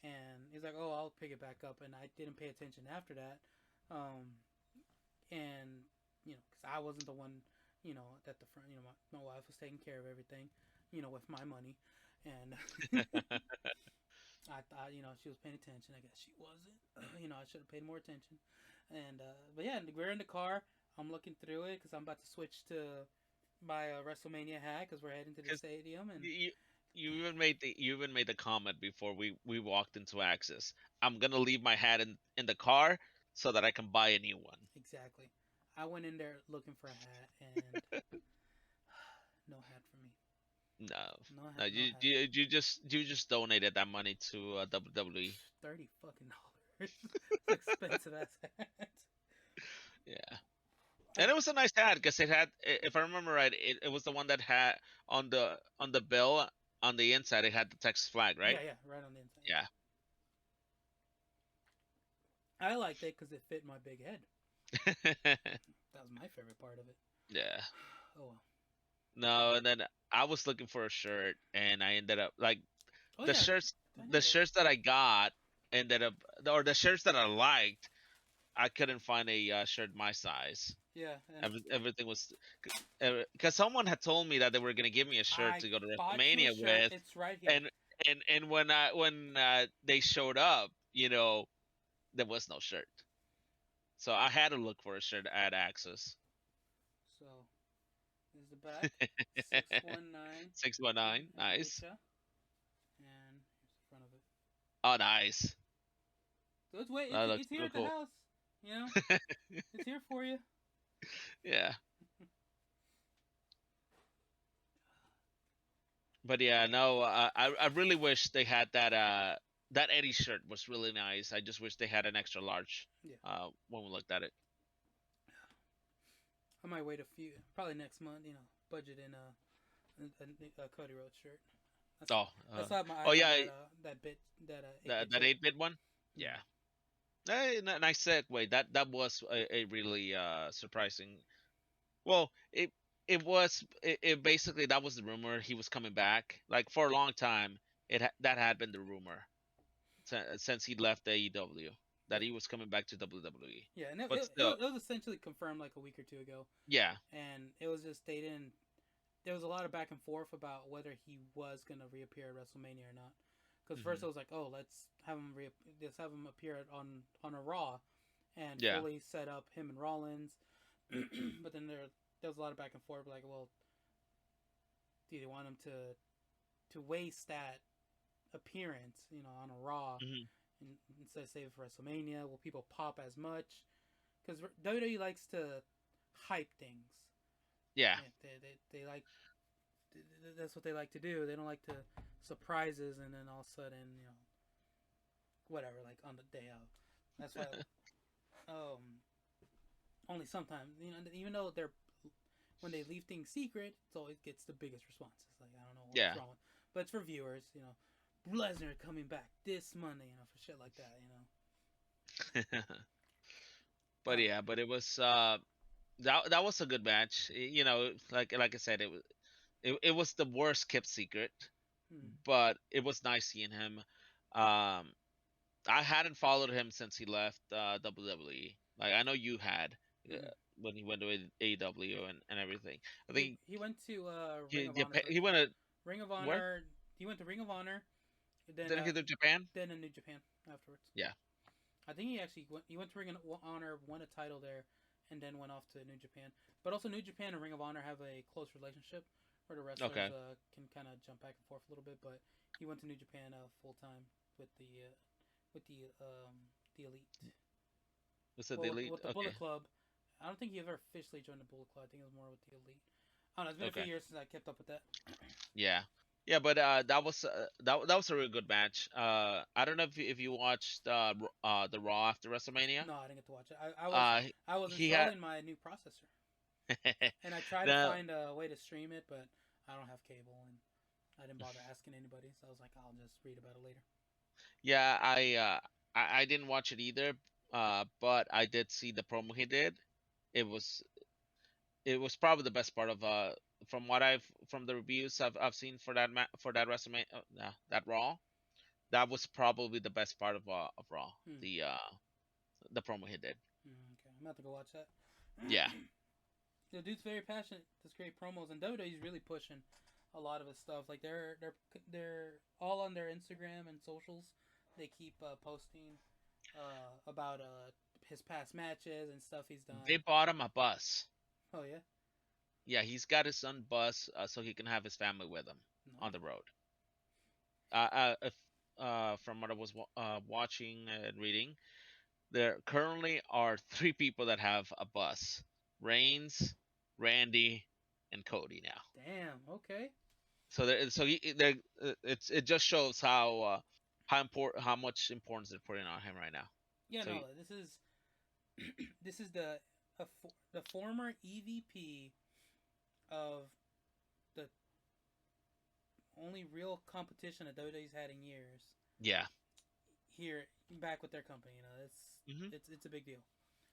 and he's like, "Oh, I'll pick it back up." And I didn't pay attention after that, and because I wasn't the one, at the front. My wife was taking care of everything, with my money, and it. I thought, she was paying attention. I guess she wasn't. I should have paid more attention. And but yeah, we're in the car. I'm looking through it because I'm about to switch to my WrestleMania hat because we're heading to the Because stadium. And you even made the comment before we walked into Access. I'm gonna leave my hat in the car so that I can buy a new one. exactly, I went in there looking for a hat, and no hat for me. No, No no, hat. No hat. you just donated that money to WWE. 30 fucking dollars. It's expensive ass hat. Yeah, and I, it was a nice hat because it had, if I remember right, it was the one that had on the bill on the inside it had the Texas flag, right? yeah, yeah, right on the inside. Yeah. I liked it because it fit my big head. That was my favorite part of it. Yeah. Oh well. No, and then I was looking for a shirt, and I ended up like Oh the yeah, shirts I the know that. shirts that I got ended up, or the shirts that I liked, I couldn't find a shirt my size. Yeah, and Everything was because someone had told me that they were gonna give me a shirt I to go to bought you a WrestleMania shirt. with, It's right here. and when they showed up, there was no shirt, so I had to look for a shirt at Access. So this is the back. 619 619, nice. Hecha. And here's the front of it. Oh, nice. So it's wait, That looks it's here real at the cool. house. You know, it's here for you. Yeah. But yeah, no, I really wish they had that Eddie shirt was really nice. I just wish they had an extra large Yeah, when we looked at it. I might wait a few, probably next month. Budget in a Cody Rhodes shirt. That's Oh, that's why my oh eyes on yeah, that 8-bit that shirt. 8-bit one. Mm. Yeah, hey, nice segue. That was a really surprising. Well, it basically that was the rumor he was coming back. Like for a long time, that had been the rumor since he left AEW that Yeah, he was coming back to WWE. yeah, and it, But it, it, still, was, it was essentially confirmed like a week or two ago, yeah. and it was just they didn't. There was a lot of back and forth about whether he was gonna reappear at WrestleMania or not. Because first Hmm. it was like, oh, let's have him appear on a Raw, and Yeah. fully set up him and Rollins. But then there was a lot of back and forth, like, well, do they want him to waste that appearance, on a Raw, Hmm. and instead of save it for WrestleMania? Will people pop as much? Because WWE likes to hype things. Yeah. Yeah, they like that's what they like to do. They don't like to surprises and then all of a sudden, whatever, like on the day of. That's why only sometimes, even though they're when they leave things secret, it always gets the biggest responses. Like I don't know what's Yeah. wrong, but it's for viewers. Lesnar coming back this Monday, for shit like that. But Uh, yeah, but it was that was a good match. Like I said, it was the worst kept secret, hmm, but it was nice seeing him. Um, I hadn't followed him since he left WWE. Like I know you had hmm. when he went to AEW and everything. I He think he went to Ring of Honor He first. went to Ring of where? Honor. He went to Ring of Honor, then Didn't he do Japan? then in New Japan afterwards. Yeah. I think he went to Ring of Honor, won a title there, and then went off to New Japan. But also New Japan and Ring of Honor have a close relationship where the wrestlers Okay. can kind of jump back and forth a little bit. But he went to New Japan full time with with the elite. Was it Well, the elite? with the Okay. Bullet Club. I don't think he ever officially joined the Bullet Club. I think it was more with the elite. I don't know. It's been a few Okay. years since I kept up with that. Yeah. Yeah, but that was a really good match. I don't know if you watched the Raw after WrestleMania. No, I didn't get to watch it. I was Uh, I was he had installing my new processor, and I tried to now. find a way to stream it, but I don't have cable, and I didn't bother asking anybody. So I was like, I'll just read about it later. Yeah, I didn't watch it either. But I did see the promo he did. It was it was probably the best part of from what I've from the reviews I've seen for for that WrestleMania that Raw. That was probably the best part of Raw. Hmm. The promo he did. Okay, I'm about to go watch that. Yeah. The dude's very passionate. Does great promos, and WWE's really pushing a lot of his stuff. Like they're all on their Instagram and socials. They keep posting about his past matches and stuff he's They done. bought him a bus. Oh yeah, Yeah, he's got his son bus so he can have his family with him on nice. the road. If, from what I was watching and reading, there currently are three people that have a bus: Reigns, Randy, and Cody now. Damn. Okay. So it just shows how much importance they're putting on him right now. Yeah. So No. This is this is the former EVP of the only real competition that WWE's had in years yeah, here back with their company. You know, hmm it's a big deal.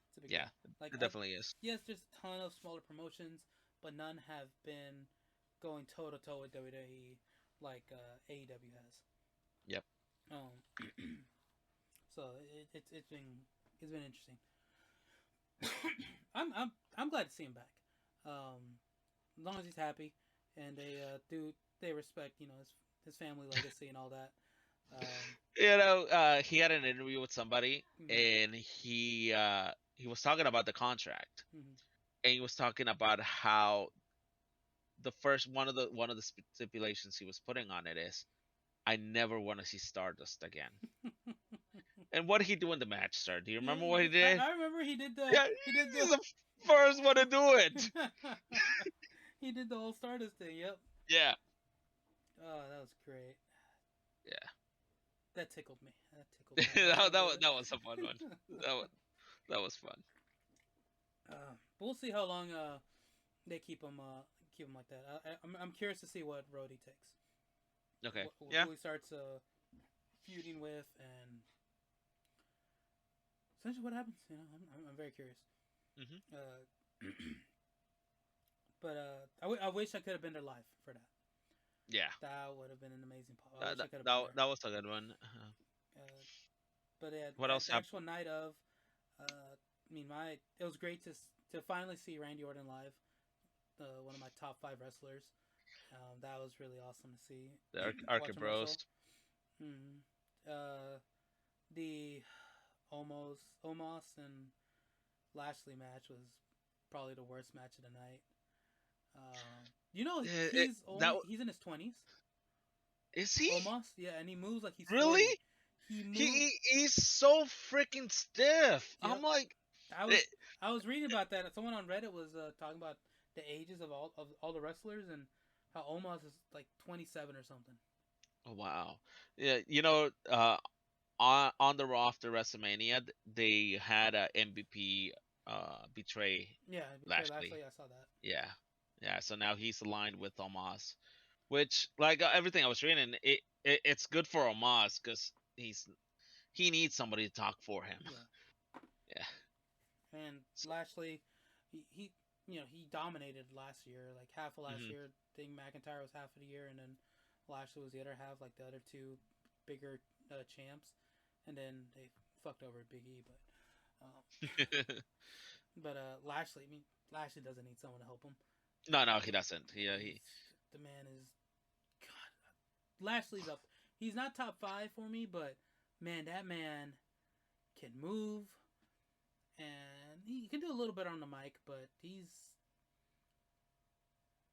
It's a big yeah, deal. Like, it definitely is. yes, there's a ton of smaller promotions, but none have been going toe to toe with WWE like AEW has. Yep. Um, so it's been interesting. I'm glad to see him back. As long as he's happy and they respect his family legacy and all that. Um, He had an interview with somebody, mm-hmm, and he was talking about the contract, mm-hmm. and he was talking about how the first one of the stipulations he was putting on it is, I never want to see Stardust again. And what did he do in the match, sir? Do you Yeah, remember what he did? I remember Yeah, he did he's the the first one to do it. he did the whole Stardust thing. Yep. Yeah, Oh, that was great. yeah. That tickled me. That tickled my heart. That was a fun one. That was, that was fun. We'll see how long they keep him like that. I'm curious to see what road he takes. Okay. Yeah. Who he starts feuding with, and essentially what happens. You know, I'm very curious. hmm But I wish I could have been there live for that. Yeah. That would have been an amazing pop. I That, wish I that, could have been that, there. that was a good one. Uh, but yeah, What else the happened? actual night of, I mean, it was great to finally see Randy Orton live, one of my top 5 wrestlers. That was really awesome to see. The To watch Arcade him wrestle. Bros. Mm-hmm. The Omos and Lashley match was probably the worst match of the night. You know, That he's in his 20s. is he Omos, yeah, and he moves like he's really? 40. He moves. He's so freaking stiff. Yep. I'm like, I eh, was I was reading about that. Someone on Reddit was talking about the ages of all the wrestlers and how Omos is like 27 or something. oh, wow. Yeah, on the Raw after WrestleMania, they had a MVP betray Yeah, betray Lashley. Lashley. I saw that. Yeah, yeah. So now he's aligned with Omos, which like everything I was reading, it's good for Omos because he needs somebody to talk for him. Yeah, Yeah. and Lashley, he he dominated last year, like half of last hmm year. I think McIntyre was half of the year, and then Lashley was the other half, like the other two bigger champs, and then they fucked over Big E, Lashley. I mean, Lashley doesn't need someone to help him. No, he doesn't. Yeah, The man is God. Lashley's up. He's not top 5 for me, but man, that man can move, and he can do a little bit on the mic, but he's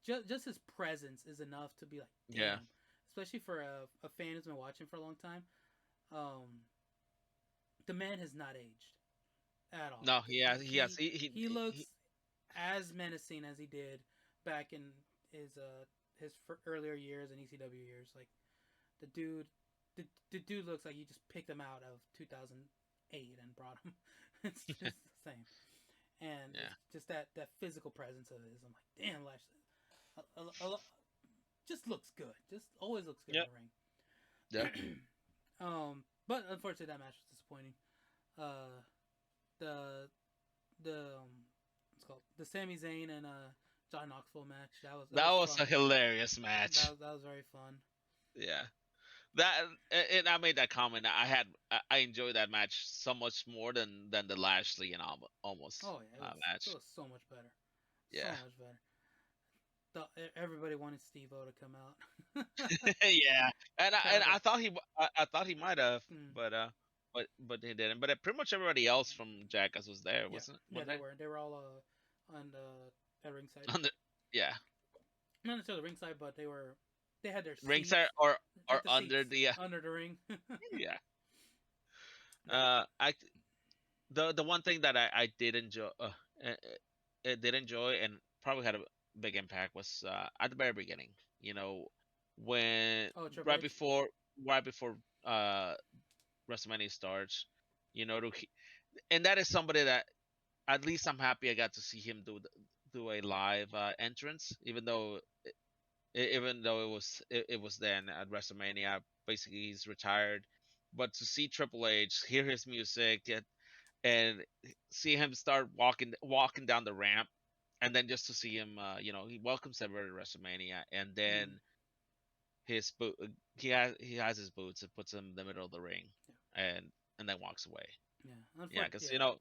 just his presence is enough to be like, damn. yeah. Especially for a fan who's been watching for a long time. The man has not aged at all. No, he has. He looks as menacing as he did back in his earlier years and ECW years. Like the dude, the dude looks like you just picked him out of 2008 and brought him. It's just the same, and Yeah. it's just that physical presence of his. I'm like, damn, Lashley, just looks good. Just always looks good in Yep. the Yep. ring. But unfortunately, that match was disappointing. Uh, the what's it called, the Sami Zayn and John Knoxville match. That That was was a fun. hilarious match. That was very fun. Yeah. That and I made that comment. I enjoyed that match so much more than the Lashley and almost Oh yeah, it match. was so much better, so Yeah. much better. Everybody wanted Steve-O to come out. Yeah. And Terrible. I thought he might have, Mm. but he didn't. But pretty much everybody else from Jackass was there, Yeah, wasn't yeah, weren't they? they were all on at ringside. On the yeah, Not necessarily ringside, but they had their seats ringside or at the under seats the under the ring. yeah. Yeah. I the one thing that I did enjoy, did enjoy, and probably had a big impact was at the very beginning. You know, when Oh, Triple right H. before right before uh WrestleMania starts, you know, and that is somebody that at least I'm happy I got to see him do a live entrance, even though it was then at WrestleMania. Basically, he's retired, but to see Triple H, hear his music, and see him start walking down the ramp, and then just to see him, he welcomes everybody to WrestleMania, and Mm. then his boot, he has his boots and puts them in the middle of the ring, Yeah. and then walks away. Yeah. Yeah, because Yeah.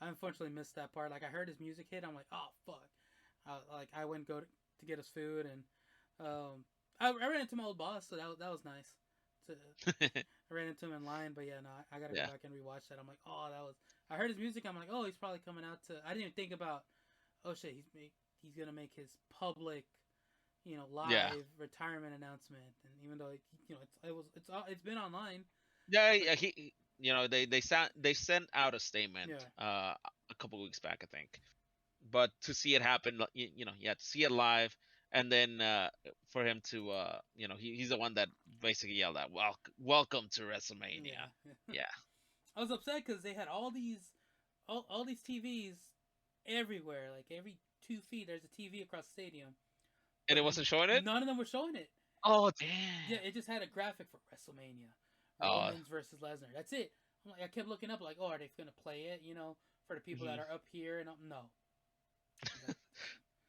I unfortunately missed that part. Like I heard his music hit, I'm like, oh fuck. I went to get his food, and I ran into my old boss, so that was nice. To, I ran into him in line, but yeah, no, I gotta go yeah, back and rewatch that. I'm like, oh, that was. I heard his music. I'm like, oh, he's probably coming out to. I didn't even think about. Oh shit, he's gonna make his public, yeah, live retirement announcement. And even though it's been online, yeah, but yeah. They sent out a statement yeah, a couple weeks back, I think. But to see it happen, to see it live, and then for him to, he's the one that basically yelled out, welcome to WrestleMania." yeah. Yeah, I was upset because they had all these TVs everywhere. Like every 2 feet, there's a TV across the stadium, and but it wasn't showing it. none of them were showing it. Oh Yeah, damn! it just had a graphic for WrestleMania, Oh Romans versus Lesnar. That's it. I kept looking up like, oh, are they gonna play it? For the people that mhm. are up here and no. Like,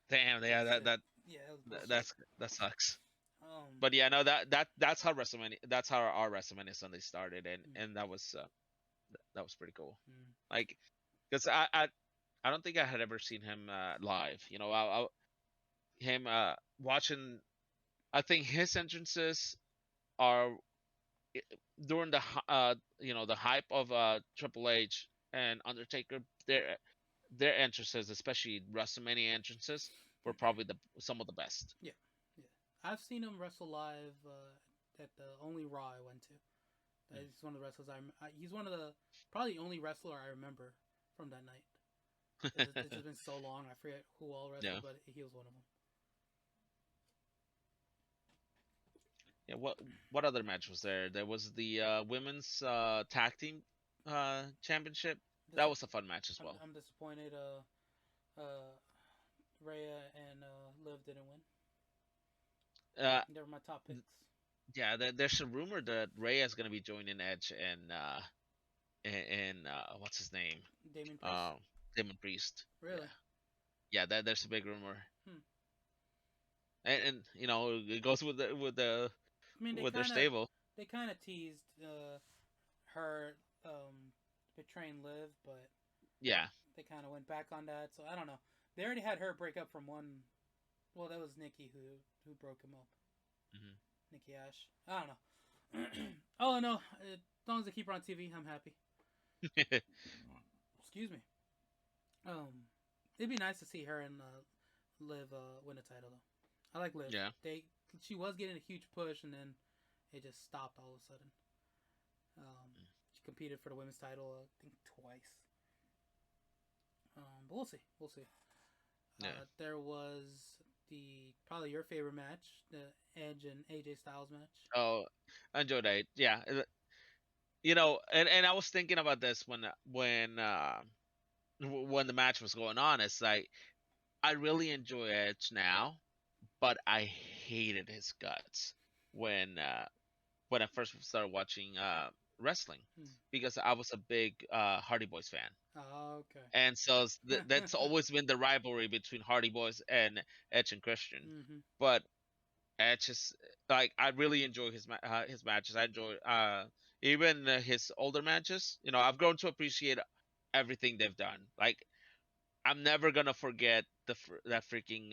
Damn! Yeah, that's it. Yeah, that was bullshit. that sucks. Um, But yeah, no, that's how WrestleMania. That's how our WrestleMania Sunday started, mm, and that was pretty cool. mm, Like, because I don't think I had ever seen him live. Him watching. I think his entrances are during the hype of Triple H and Undertaker. Their entrances, especially WrestleMania entrances, were probably some of the best. yeah, yeah. I've seen him wrestle live at the only Raw I went to. He's one of the wrestlers he's one of the probably the only wrestler I remember from that night. It's just been so long. I forget who all Yeah. wrestled, but he was one of them. Yeah. What other match was there? There was the women's tag team championship. That was a fun match as well. I'm disappointed. Rhea and Liv didn't win. Uh, They were my top picks. yeah. There's a rumor that Rhea is gonna be joining Edge and what's his name? Damien Priest. Um, Damon Priest. Really? Yeah. Yeah. There's a big rumor, Hmm. and it goes I mean, with their stable. they kind of teased her betraying Liv, but Yeah. they kind of went back on that. So I don't know. They already had her break up from one. Well, that was Nikki who broke him up. Hmm. Nikki Ash. I don't know. Oh no, as long as they keep her on TV, I'm happy. Excuse me. It'd be nice to see her and Liv win a title though. I like Liv. Yeah. She was getting a huge push and then it just stopped all of a sudden. She competed for the women's title I think twice. But we'll see. We'll see. Yeah. There was the probably your favorite match, the Edge and AJ Styles match. Oh, I enjoyed that. Yeah, and I was thinking about this when the match was going on. It's like I really enjoy Edge now, but I hated his guts when uh when I first started watching wrestling Hmm. because I was a big Hardy Boys fan. Oh, okay. And so that's always been the rivalry between Hardy Boys and Edge and Christian. Hmm. But Edge is like I really enjoy his matches. I enjoy even his older matches. I've grown to appreciate everything they've done. Like I'm never gonna forget that freaking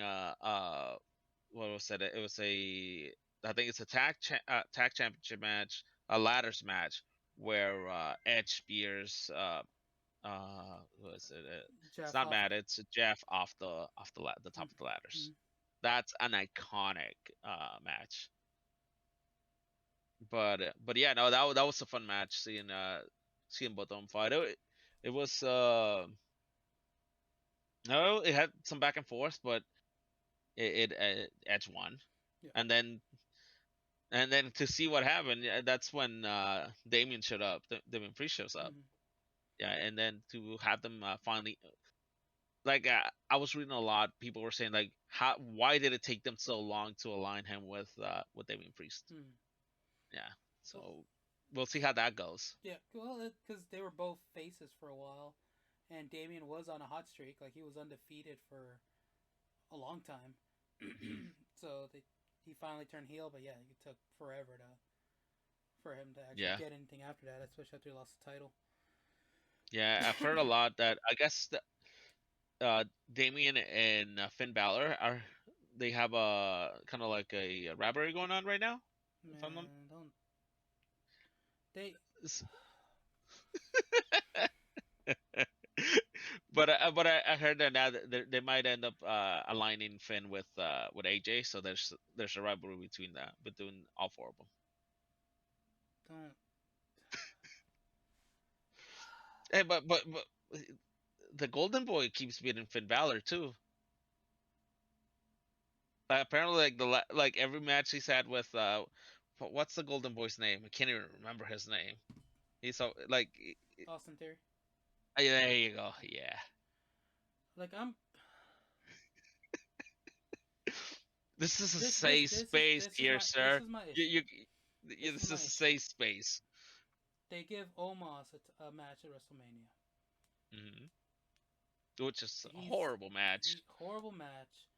what was it? It was a I think it's a tag championship match, a ladders match where Edge spears what is it? It's Jeff not off. Matt. It's Jeff off the top of the Mm-hmm. ladders. That's an iconic match. But yeah, no, that was a fun match seeing both of them fight. It was no, it had some back and forth, but it Edge won, Yeah. and then to see what happened, yeah, that's when Damien showed up. Damien Priest shows up, Mm-hmm. yeah, and then to have them finally like I was reading a lot. People were saying like, why did it take them so long to align him with Damien Priest? Mm. Yeah, Well, so we'll see how that goes. yeah. Well, because they were both faces for a while, and Damien was on a hot streak. Like he was undefeated for a long time. Hmm. So he finally turned heel, but yeah, it took forever to for him to actually Yeah, get anything after that, especially after he lost the title. yeah, I've heard a lot that I guess Damien and Finn Balor they have a kind of like a rivalry going on right now. If I'm not, Man, don't they? s- but I heard that now that they might end up aligning Finn with AJ, so there's a rivalry between all four of them. Don't. Hey, but the Golden Boy keeps beating Finn Balor too. Apparently, like like every match he's had with what's the Golden Boy's name? I can't even remember his name. He's so like Austin Theory. there you go. Yeah. Like I'm. This is a safe space here, This sir. is my You, issue. you, This is this my is a issue. safe space. They give Omos a match at WrestleMania. Hmm. Which is a He's horrible match. he horrible match.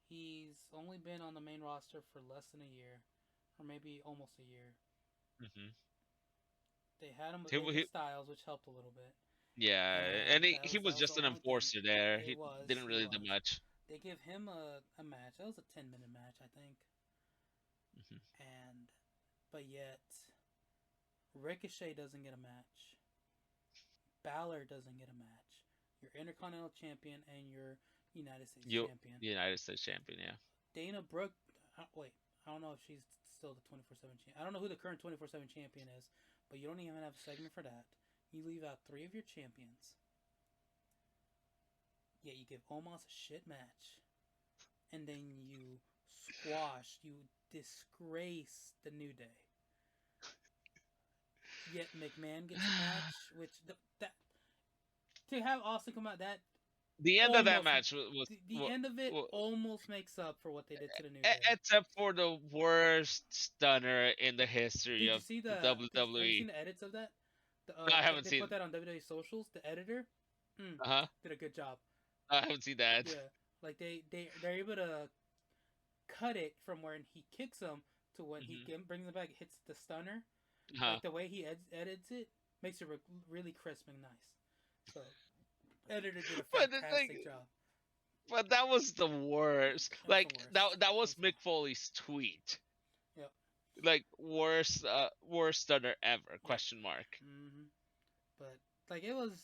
He's only been on the main roster for less than a year, or maybe almost a year. Hmm. They had him with He, AJ he, Styles, which helped a little bit, yeah, and and he that was was the just an only thing. enforcer there. It He was didn't it really do was. much. They give him a match. That was a 10-minute match, I think, Hmm. and but yet Ricochet doesn't get a match. Balor doesn't get a match. Your Intercontinental Champion and your United States You Champion. United States champion, yeah. Dana Brooke. Wait, I don't know if she's still the 24/7 champion. I don't know who the current 24/7 champion is, but you don't even have a segment for that. You leave out three of your champions. Yet you give Omos a shit match, and then you you disgrace the New Day. Yet McMahon gets a match, which that to have Austin come out that The end of that almost match was, the end of it was almost makes up for what they did to the New Day. except for the worst stunner in the history Did you of see the have you seen WWE. the edits of that? No, I haven't They put seen. that on WWE socials. The editor, Uh huh. did a good job. I haven't seen that. Yeah, like they're able to cut it from when he kicks him to when he Hmm. brings him back, hits the stunner. Huh. Like the way he edits it makes it really crisp and nice. So editor did a But it's like, fantastic job. but that was the worst. That was the Like worst. that That was was the Mick Foley's tweet. yep Like worst stunner ever? yep. Question mark. Mm-hmm. But like it was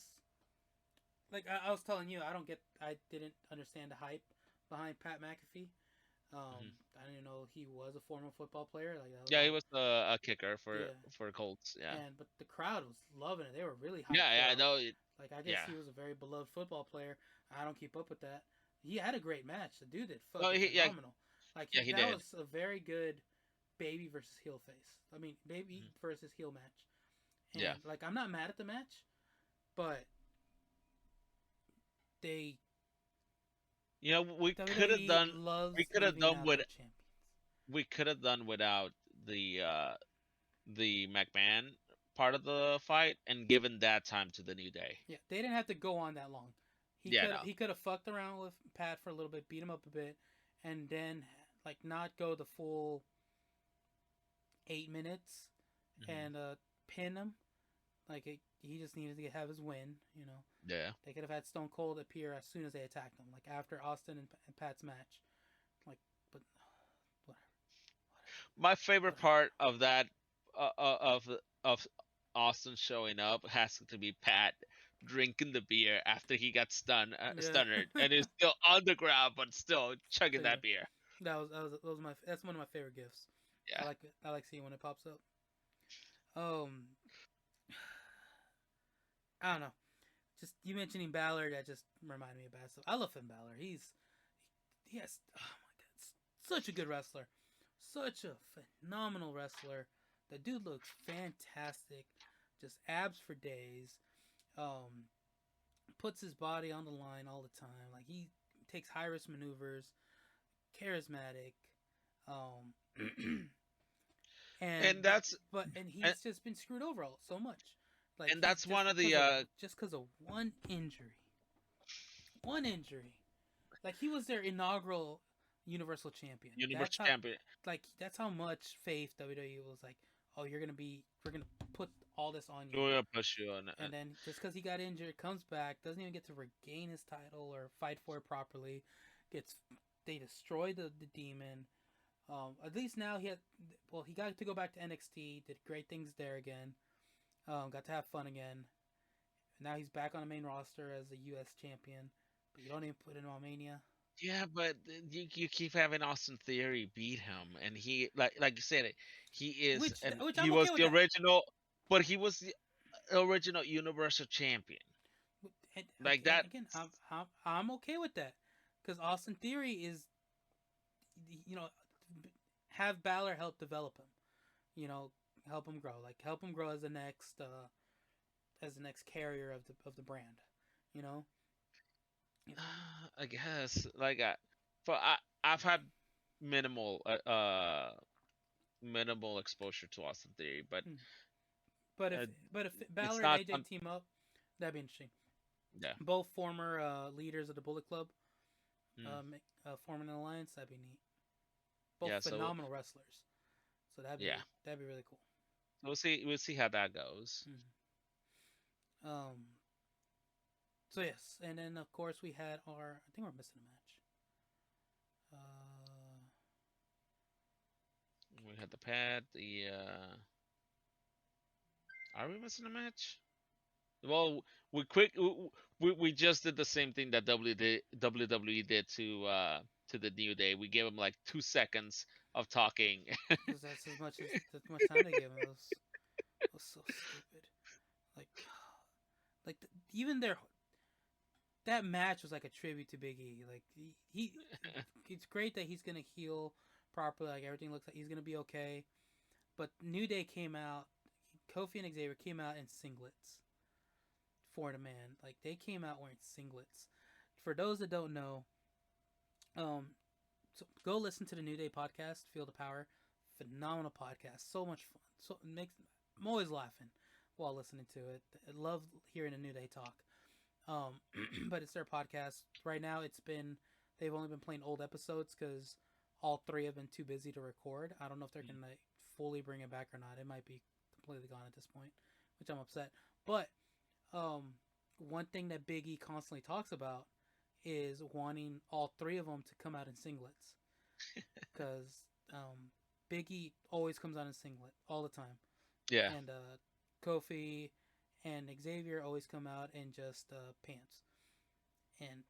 like I was telling you, I didn't understand the hype behind Pat McAfee. Hmm. I didn't know he was a former football player. Like that was Yeah, he all. was a kicker Yeah, for Colts. Yeah. but the crowd was loving it. They were really hyped Yeah, for yeah, him. no, Like I guess yeah. he was a very beloved football player. I don't keep up with that. he had a great match. The dude did No, fucking yeah, phenomenal. Like yeah, he that did. was a very good baby versus heel face. I mean, baby Mhm. versus heel match. Yeah, And like I'm not mad at the match, but they we could have WWE done, we loves could have leaving done out with, their champions. we could have done without the McMahon part of the fight and given that time to the New Day. Yeah, they didn't have to go on that long. Yeah, no. He could have fucked around with Pat for a little bit, beat him up a bit, and then like not go the full 8 minutes Hmm. and pin him. Like he just needed to have his win. You know, Yeah. they could have had Stone Cold appear as soon as they attacked him, like after Austin and Pat's match. Like, but whatever, My favorite whatever. part of that, of Austin showing up, has to be Pat drinking the beer after he got Yeah, stunned, and is still on the ground but still chugging Checking that it. beer. That was my that's one of my favorite gifts. Yeah. I like seeing when it pops up. Um, I don't know. Just you mentioning Balor, that just reminded me of bad stuff. I love Finn Balor. He has, oh my god, such a good wrestler, such a phenomenal wrestler. The dude looks fantastic, just abs for days. Um, puts his body on the line all the time. Like he takes high risk maneuvers, charismatic. Um, and And but that's and and, he's just been screwed over so much. Like and he that's one of the just because of one injury, one injury. Like he was their inaugural Universal Champion. Universal Champion. That's how much faith WWE was like. Oh, we're gonna put all this on you. We'll push you on. And then just because he got injured, comes back, doesn't even get to regain his title or fight for it properly. Gets they destroy the demon. At least now he got to go back to NXT, did great things there again. Got to have fun again. Now he's back on the main roster as the U.S. champion, but you don't even put him on Mania. Yeah, but you keep having Austin Theory beat him, and he, like you said, he is, and Which he I'm was okay with the that. original, but he was the original Universal Champion. And Like that. again, I'm okay with that because Austin Theory is, you know, have Balor help develop him. You know, help him grow, like help him grow as the next carrier of the brand. You know, I guess, like, for I've had minimal minimal exposure to Austin Theory, but hmm. but uh, if it's Balor and not AJ team up, that'd be interesting. yeah. Both former leaders of the Bullet Club, Mm. forming an alliance, that'd be neat. Both Yeah, so phenomenal wrestlers, so yeah, that'd be really cool. we'll see how that goes. Mm-hmm. So yes, and then of course we had our. I think we're missing a match. We had the pad, the are we missing a match? Well, we just did the same thing that WWE did to the New Day. We gave them like 2 seconds of talking. Because that's much time they gave him. It was so stupid. Like, like even their that match was like a tribute to Big E. Like it's great that he's gonna heal properly. Like everything looks like he's gonna be okay. But New Day came out. Kofi and Xavier came out in singlets for the man. Like they came out wearing singlets. For those that don't know, um, so go listen to the New Day podcast, Feel the Power. Phenomenal podcast. So much fun. So it makes I'm always laughing while listening to it. I love hearing a New Day talk. But it's their podcast. Right now they've only been playing old episodes because all three have been too busy to record. I don't know if they're gonna fully bring it back or not. It might be completely gone at this point, which I'm upset. But one thing that Big E constantly talks about is wanting all three of them to come out in singlets because Big E always comes out in singlet all the time, Yeah. and Kofi and Xavier always come out in just pants, and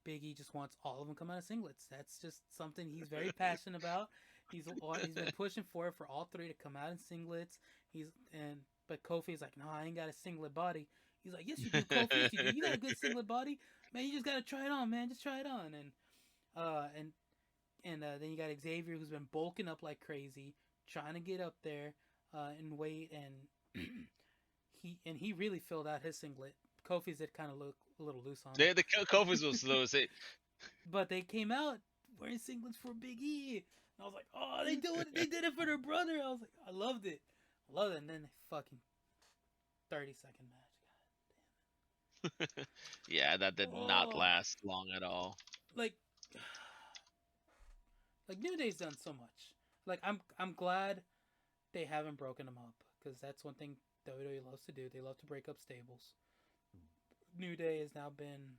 Big E just wants all of them come out of singlets. That's just something he's very passionate about. He's been pushing for all three to come out in singlets. But Kofi's like, no, I ain't got a singlet body. He's like, yes, you do, Kofi. Yes, you do. You got a good singlet body. man, you just gotta try it on, man. Just try it on. Uh, and then you got Xavier, who's been bulking up like crazy, trying to get up there in weight, and he really filled out his singlet. Kofi's did kind of look a little loose on him. The Kofi's was loose. But they came out wearing singlets for Big E. And I was like, oh, they did it for their brother. I was like, I loved it. And then they fucking 30-second match. Yeah, that did not last long at all. Like New Day's done so much. Like I'm glad they haven't broken them up, because that's one thing WWE loves to do. They love to break up stables. New Day has now been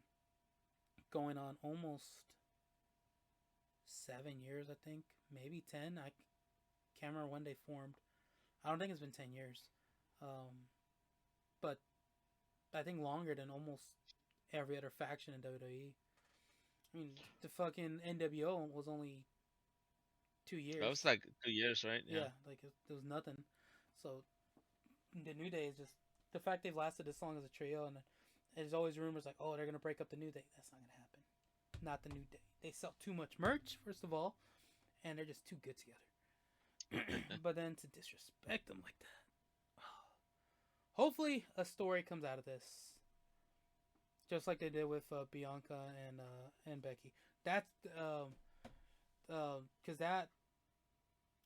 going on almost 7 years, I think, maybe 10. I can't remember when they formed. I don't think it's been 10 years, but I think longer than almost every other faction in WWE. I mean, the fucking NWO was only 2 years. That was like 2 years, right? Yeah, like it was nothing. So the New Day is just the fact they've lasted this long as a trio, and there's always rumors like, oh, they're gonna break up the New Day. That's not gonna happen. Not the New Day. They sell too much merch, first of all, and they're just too good together. But then to disrespect them like that. Hopefully a story comes out of this, just like they did with Bianca and Becky. That's because that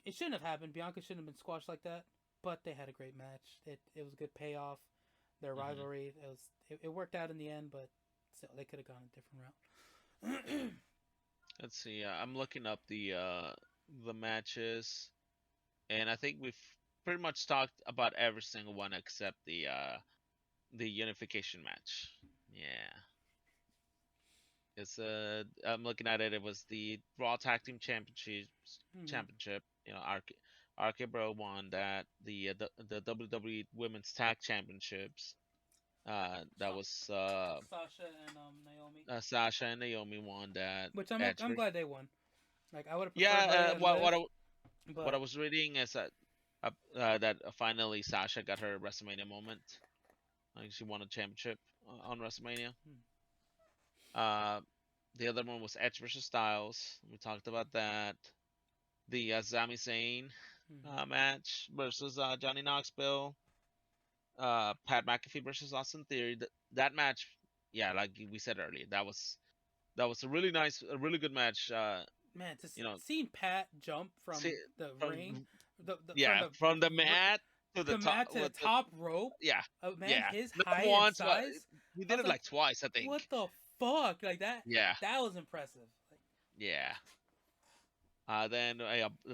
it shouldn't have happened. Bianca shouldn't have been squashed like that. But they had a great match. It was a good payoff. Their rivalry, it worked out in the end, but still they could have gone a different route. Let's see. I'm looking up the matches, and I think we've pretty much talked about every single one except the unification match. Yeah. It's I'm looking at it. It was the Raw Tag Team Championship. You know, RK Bro won that. The WWE Women's Tag Championships. That was Sasha and Naomi. Sasha and Naomi won that. Which I'm glad they won. Like I would have preferred. Yeah. What I was reading is that finally Sasha got her WrestleMania moment. Like she won a championship on WrestleMania. The other one was Edge versus Styles. We talked about that. The Sami Zayn match versus Johnny Knoxville. Pat McAfee versus Austin Theory. That match, yeah, like we said earlier, that was a really good match. Man, seeing Pat jump from the ring, from the mat to the top rope. Yeah, man, his height and size. He did it like twice, I think. What the fuck, like that? Yeah, that was impressive. Yeah. Then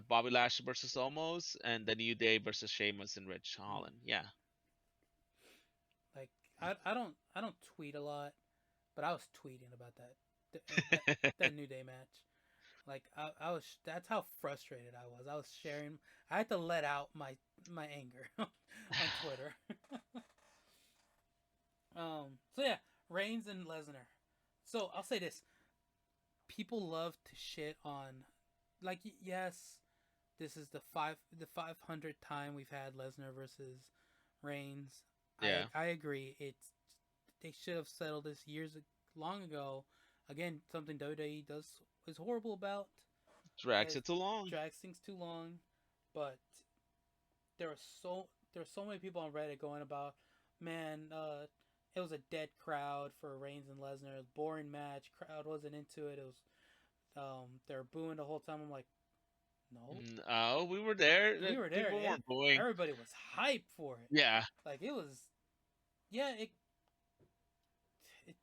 Bobby Lashley versus Omos, and the New Day versus Sheamus and Rich Holland. Yeah. Like I don't tweet a lot, but I was tweeting about that New Day match. Like I was. That's how frustrated I was. I was sharing. I had to let out my anger on Twitter. So yeah, Reigns and Lesnar. So I'll say this: people love to shit on. Like, yes, this is the 500th time we've had Lesnar versus Reigns. Yeah, I agree. They should have settled this long ago. Again, something WWE is horrible about. Drags it too long. Drags things too long. But there are so many people on Reddit going about, man, it was a dead crowd for Reigns and Lesnar. It was a boring match. Crowd wasn't into it. It was they're booing the whole time. I'm like, no. Oh, we were there. We were there. People weren't booing. Everybody was hyped for it. Yeah. Like it was. Yeah.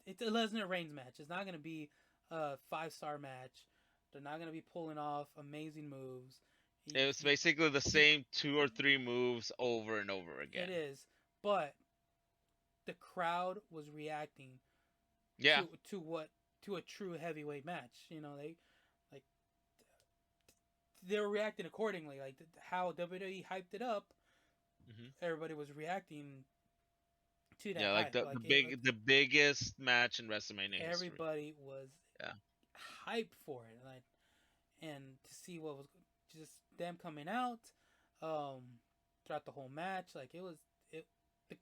It's a Lesnar Reigns match. It's not gonna be a 5-star match. They're not gonna be pulling off amazing moves. It was basically the same 2 or 3 moves over and over again. It is, but the crowd was reacting. Yeah. To a true heavyweight match. You know, they were reacting accordingly. Like how WWE hyped it up, everybody was reacting to that. Yeah, like the biggest match in WrestleMania. Everybody was hyped for it, and to see what was just them coming out throughout the whole match, like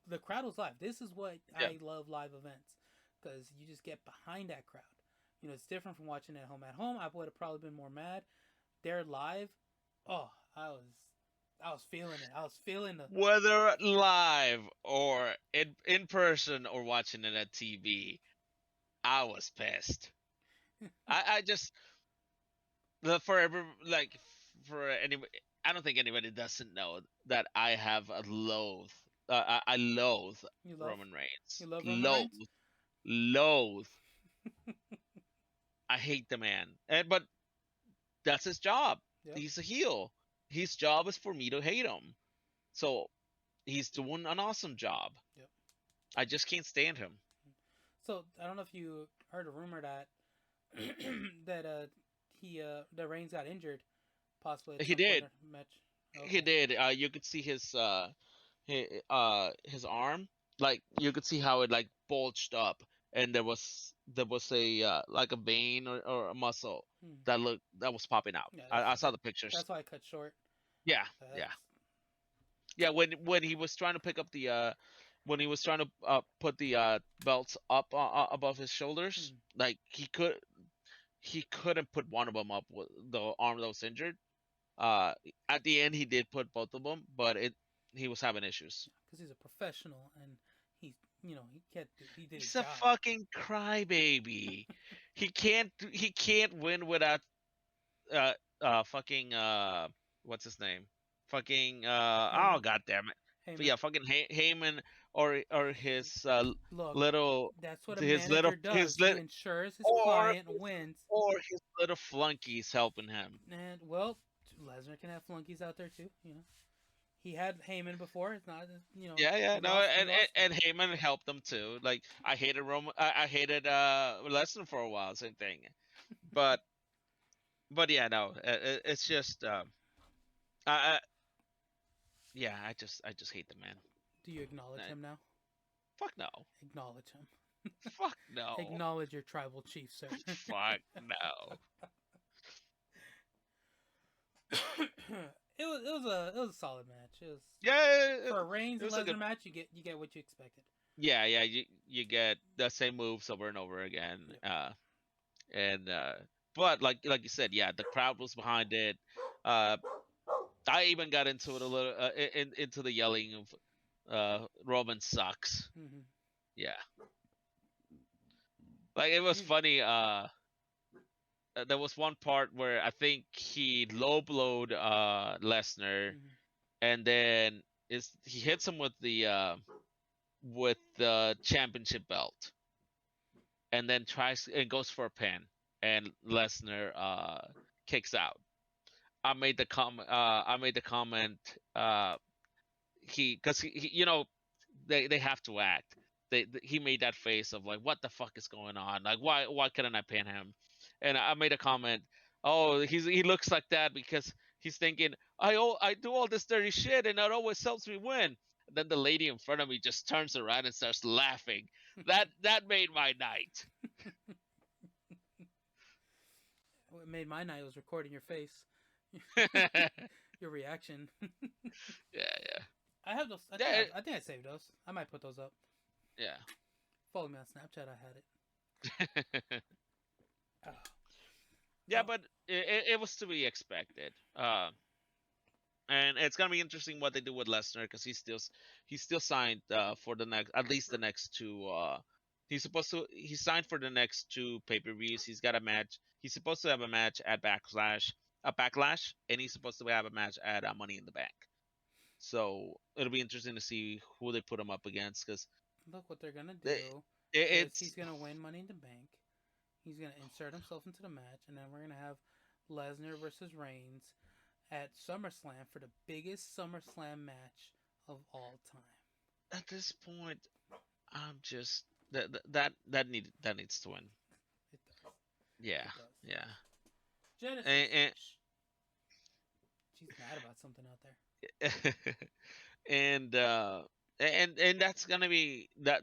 the crowd was live. This is what I love live events. because you just get behind that crowd. You know, it's different from watching it at home. At home, I would have probably been more mad. They're live. Oh, I was feeling it. I was feeling the. Whether live or in person or watching it at TV, I was pissed. I just for every like for anybody, I don't think anybody doesn't know that I have a loathe. I loathe You love Roman Reigns. you love Roman Loathe, Reigns. loathe. I hate the man. But that's his job. Yep. He's a heel. His job is for me to hate him. So he's doing an awesome job. Yep. I just can't stand him. So I don't know if you heard a rumor that that that Reigns got injured, possibly at He some point did. in the match. He Okay. did. You could see his arm. Like you could see how it like bulged up, and there was a like a vein or a muscle Hmm. that was popping out. Yeah, I saw the pictures. that's why I cut short. Yeah, That's yeah, yeah. When he was trying to pick up the when he was trying to put the belts up above his shoulders, hmm. like he couldn't put one of them up with the arm that was injured. Uh, at the end, he did put both of them, but he was having issues. Because he's a professional and he's he did his He's a job. fucking crybaby. He can't win without uh fucking what's his name? Fucking oh Heyman, god damn it. Heyman. Yeah, fucking Heyman or his Look, little that's what a his little manager does. He ensures his or client wins. or his little flunkies helping him. And well, Lesnar can have flunkies out there too. You know, he had Heyman before. It's not Yeah, yeah, he no, lost he lost him. and Heyman helped them too. Like I hated I hated Lesnar for a while, same thing. But yeah, no, it's just I yeah, I just hate the man. Do you acknowledge Uh, him now? Fuck no, Acknowledge him. fuck no, Acknowledge your tribal chief, sir. fuck no. It was a solid match. It was Yeah, for a Reigns it and was a good. Lesnar match. You get what you expected. Yeah, yeah, you get the same moves over and over again. Yep. And but like you said, yeah, the crowd was behind it. Uh, I even got into it a little into the yelling of Roman sucks. Mm-hmm. Yeah, like it was funny. There was one part where I think he low blowed Lesnar, Mm-hmm. and then is he hits him with the championship belt, and then tries and goes for a pin, and Lesnar kicks out. I made the comment. Because they have to act. He made that face of like, what the fuck is going on? Like, why couldn't I pin him? And I made a comment. Oh, he looks like that because he's thinking I do all this dirty shit and it always helps me win. And then the lady in front of me just turns around and starts laughing. That made my night. What made my night was recording your face, Yeah, your reaction. yeah, I have those. yeah, I think I saved those. I might put those up. yeah. Follow me on Snapchat. I had it. Oh. Yeah, Oh. but it was to be expected. And it's gonna be interesting what they do with Lesnar because he's still signed for the next at least the next two. He's signed for the next two pay-per-views. He's got a match. He's supposed to have a match at Backlash, and he's supposed to have a match at Money in the Bank. So it'll be interesting to see who they put him up against because Look what they're gonna it, do is it's he's gonna win Money in the Bank. He's gonna insert himself into the match, and then we're gonna have Lesnar versus Reigns at SummerSlam for the biggest SummerSlam match of all time. at this point I'm just that needs to win. It does. Yeah, It does. yeah. Genesis. And, She's mad about something out there. and and that's gonna be that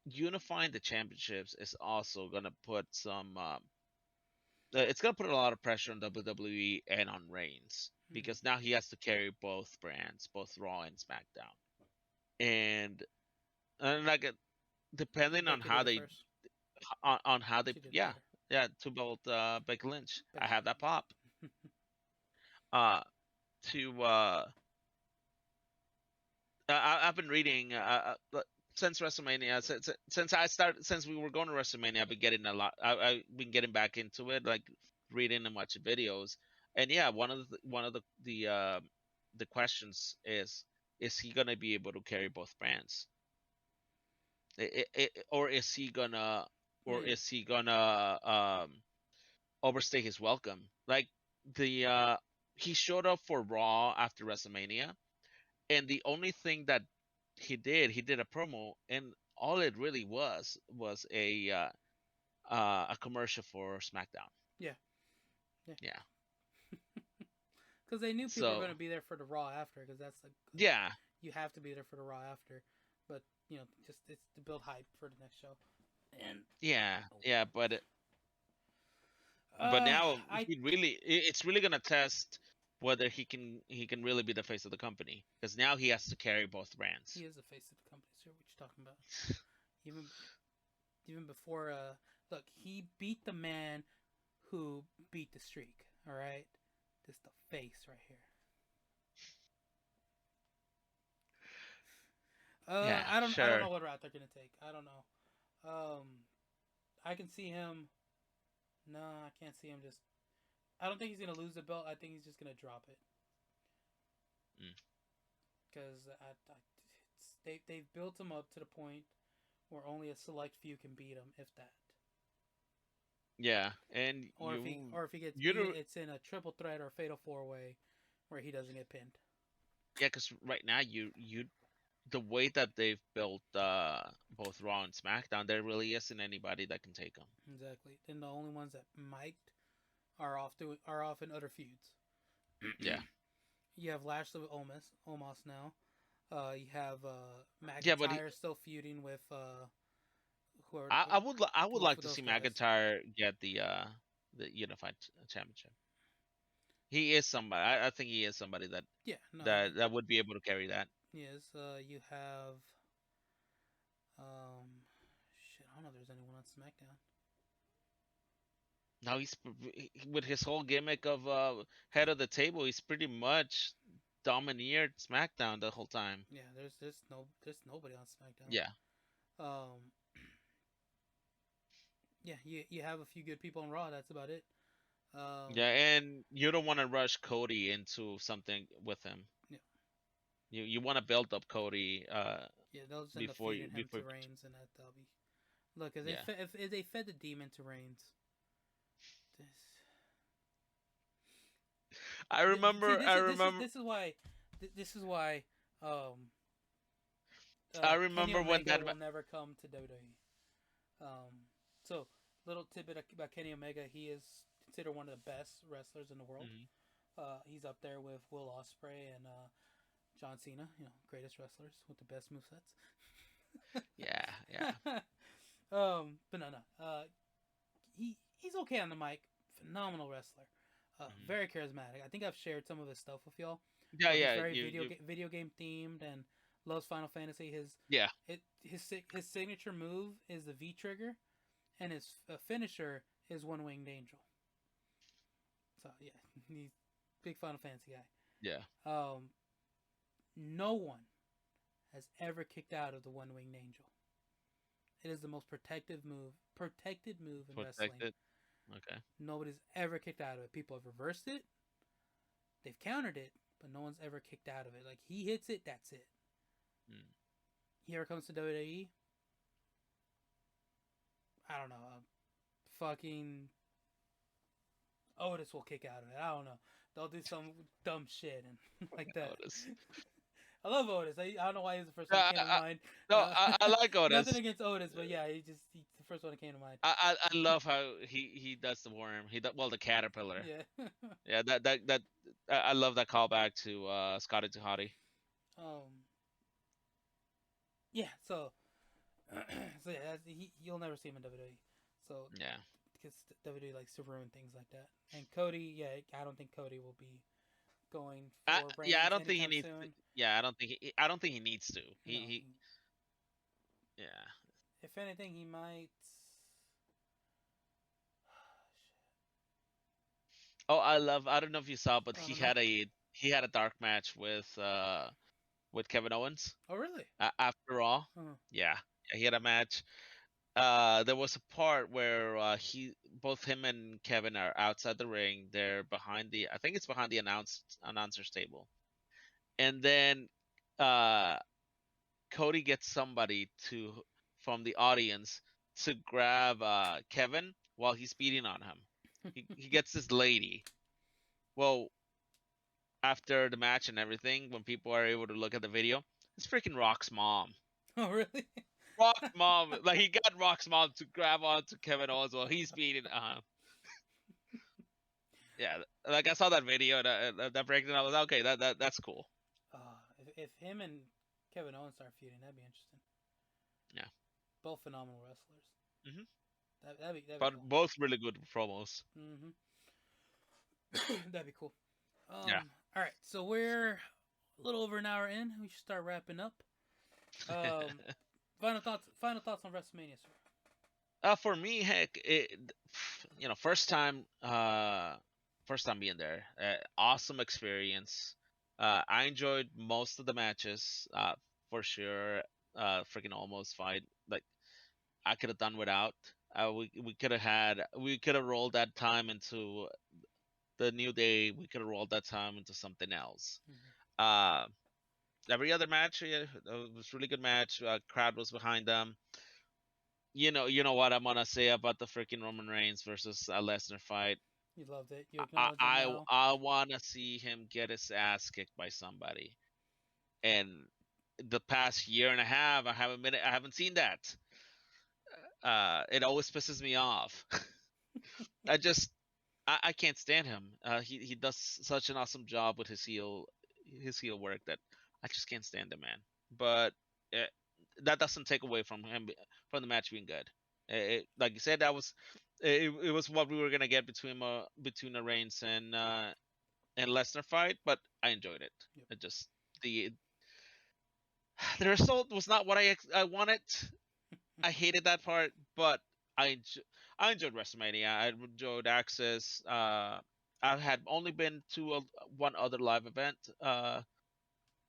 unifying the championships is also gonna put some it's gonna put a lot of pressure on WWE and on Reigns Hmm. because now he has to carry both brands, both Raw and SmackDown, and like depending on Becky did how it they first. on how they She did it yeah better. yeah to build Becky Lynch. I Becky. have that pop. Uh, to I've been reading since WrestleMania. Since we were going to WrestleMania, I've been getting a lot. I've been getting back into it, like reading and watching videos. And yeah, one of the questions is he gonna be able to carry both brands? Or is he gonna or Yeah. is he gonna overstay his welcome? Like the he showed up for Raw after WrestleMania, and the only thing that he did a promo, and all it really was a commercial for SmackDown. Yeah. Yeah. Yeah. Because they knew people were going So to be there for the Raw after. Because that's like yeah, you have to be there for the Raw after. But just it's to build hype for the next show. And yeah, oh, yeah. But uh, now I it's really gonna test whether he can really be the face of the company, because now he has to carry both he brands. is the face of the company. So what you talking about? Even even before look, he beat the man who beat the streak. All right, this the face right here. Yeah, I don't know sure. what route they're gonna take. I don't know. Um, I can see him. No, I can't see him just. I don't think he's gonna lose the belt. I think he's just gonna drop it Mm. because they've built him up to the point where only a select few can beat him, if that. Yeah, and Or if he gets you beat, know it's in a triple threat or fatal four way, where he doesn't get pinned. yeah, because right now you the way that they've built both Raw and SmackDown, there really isn't anybody that can take them. Exactly. Then the only ones that might are off in other feuds. Yeah, You have Lashley with Omos now. You have yeah, but McIntyre still feuding with who are I would with like to those see guys. McIntyre get the unified championship. He is somebody. I think he is somebody Yeah, no, that would be able to carry that. he is. You have shit. I don't know if there's anyone on SmackDown. Now with his whole gimmick of head of the table, he's pretty much domineered SmackDown the whole time. Yeah, there's nobody on SmackDown. Yeah, Um, yeah, you have a few good people on Raw. That's about it. yeah, Um, and you don't want to rush Cody into something with him. yeah, You want to build up Cody yeah, they'll just end up before feeding you him before to Reigns, and that'll be look. yeah. If they fed the demon to Reigns, this see I remember this is why um I Kenny remember when Omega that will never come to WWE. So little tidbit about Kenny Omega, he is considered one of the best wrestlers in the world. Mhm. He's up there with Will Ospreay and John Cena, greatest wrestlers with the best movesets. Yeah, yeah. But no. He's okay on the mic. Phenomenal wrestler. Mhm. Very charismatic. I think I've shared some of his stuff with y'all, Yeah, where he's yeah, very you video game themed and loves Final Fantasy. yeah. His signature move is the V trigger, and his finisher is One Winged Angel. So yeah, he's big Final Fantasy guy. Yeah. Um, no one has ever kicked out of the One Winged Angel. It is the most protected move in wrestling. Protected. Okay. Nobody's ever kicked out of it. People have reversed it, they've countered it, but no one's ever kicked out of it. Like he hits it, that's it. Mm. He ever comes to WWE, I don't know. Fucking Otis will kick out of it. I don't know. They'll do some dumb shit and like that. Otis. I love Otis. I don't know why he's the first No, one that came to mind. no, I like Nothing Otis. against Otis, but yeah, he's the first one that came to mind. I love how he does the worm. Well, the caterpillar. Yeah. Yeah, that I love that callback to Scotty to Hottie. um. Yeah. So. So yeah, you'll never see him in WWE. So Yeah. because WWE likes to ruin things like that. And Cody, yeah, I don't think Cody will be going for Yeah, I Reigns don't think he anytime needs. soon. Yeah, I don't think he needs to. No, He yeah. If anything, he might. Oh, I don't know if you saw, but I don't know. he had a dark match with Kevin Owens. Oh, really? After all, Uh-huh. yeah, he had a match. There was a part where both him and Kevin are outside the ring. They're behind I think it's behind the announcer's table, and then uh, Cody gets somebody from the audience to grab Kevin while he's beating on him. He gets this lady. Well, after the match and everything, when people are able to look at the video, it's freaking Rock's mom. Oh, really? Rock's mom, like he got Rock's mom to grab onto Kevin Owens while he's beating. Yeah, like I saw that video, that breakdown. I was like, okay, that's cool. If him and Kevin Owens start feuding, that'd be interesting. Yeah. Both phenomenal wrestlers. Mhm. That'd be But cool. both really good promos. Mhm. That'd be cool. Yeah. All right, so we're a little over an hour in. We should start wrapping up. Final thoughts. Final thoughts on WrestleMania, sir. For me, heck, first time being there, awesome experience. I enjoyed most of the matches, for sure. Freaking almost fight, like I could have done without. We could have rolled that time into the New Day. We could have rolled that time into something else. Mm-hmm. Uh, every other match, yeah, it was really good match. Crowd was behind them. You know what I'm gonna say about the freaking Roman Reigns versus Lesnar fight. You loved it. You acknowledge it now. I wanna see him get his ass kicked by somebody. And the past year and a half, I haven't seen that. It always pisses me off. I just I can't stand him. He does such an awesome job with his heel work that I just can't stand the man. But uh that doesn't take away from from the match being good. Like you said, it was what we were gonna get between the Reigns and Lesnar fight, but I enjoyed it. Yep. It just the the result was not what I wanted. I hated that part, but I enjoyed WrestleMania. I enjoyed Access. I had only been to one other live event,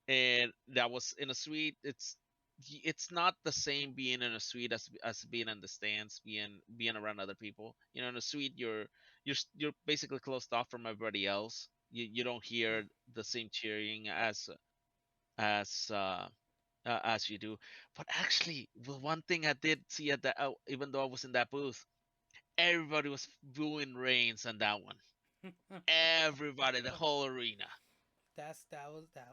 and that was in a suite. It's not the same being in a suite as being in the stands, being around other people. You know, in a suite, you're basically closed off from everybody else. You don't Yeah. hear the same cheering as as you do. But actually, the one thing I did see at that, even though I was in that booth, everybody was booing Reigns on that one. Everybody, the whole arena. That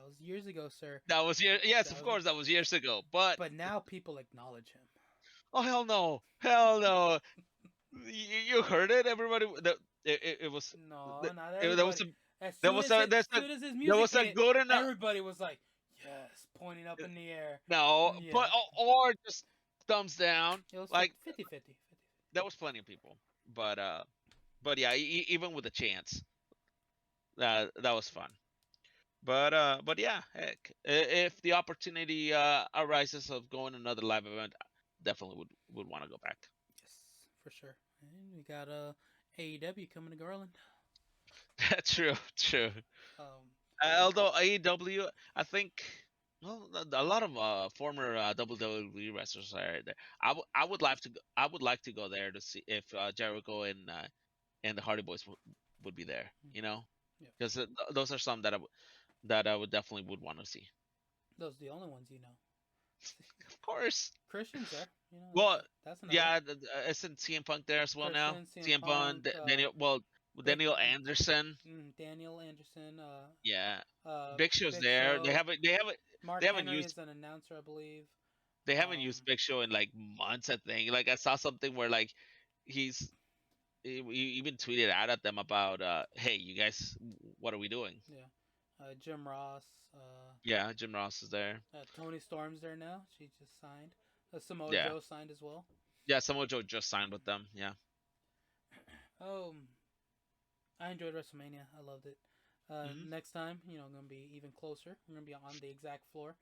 was years ago, sir. That was yes, That of was. course, that was years ago. But But now people acknowledge him. oh hell no! You heard it, everybody. It was No, not there was everybody. a As soon as his there music was a hit, good enough. everybody was like, "Yes," pointing up in the air. No, Yeah, but or just thumbs down. it was Like 50-50. there was plenty of people, but yeah, even with a chance, that was fun. But yeah, heck, if the opportunity arises of going to another live event, definitely would want to go back. Yes, for sure. And we got AEW coming to Garland. True, true. Um, Although AEW, I think, well, a lot of former WWE wrestlers are there. I would like to I would like to go there to see if Jericho and the Hardy Boys would be there. You know, yeah, because those are some that I would definitely would want to see. those are the only ones you know. Of course. Christian's there. You know, Well, that's another. yeah, isn't CM Punk there as well now? Christian, CM CM Punk, Punk, Big, Daniel Anderson. Daniel Anderson, Yeah, Big Show's Big there. Show. Mark They haven't Henry used is an announcer, I believe. they haven't used Big Show in like months. I think. Like I saw something where like he's he even tweeted out at them about hey, you guys, what are we doing? Yeah, Jim Ross. Yeah, Jim Ross is there. Tony Storm's there now. She just signed. Samoa Yeah, Joe signed as well. yeah. Samoa Joe just signed with them. Yeah. I enjoyed WrestleMania. I loved it. Hmm. Next time, gonna be even closer. We're gonna be on the exact floor.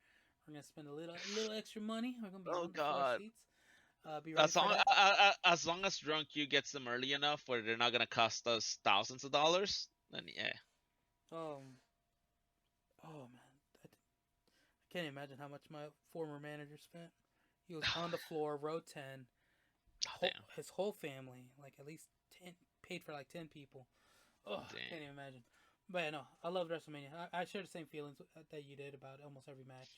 We're gonna spend a little extra money. We're gonna be Oh on the floor God. seats. Be ready for that. As long as drunk you gets them early enough where they're not gonna cost us thousands of dollars, then yeah. Um. Oh man, I can't imagine how much my former manager spent. He was on the floor, row 10. Oh, damn. His whole family, like at least 10, paid for like 10 people. Oh, Damn. can't even imagine. But yeah, no, I loved WrestleMania. I share the same feelings that you did about almost every match.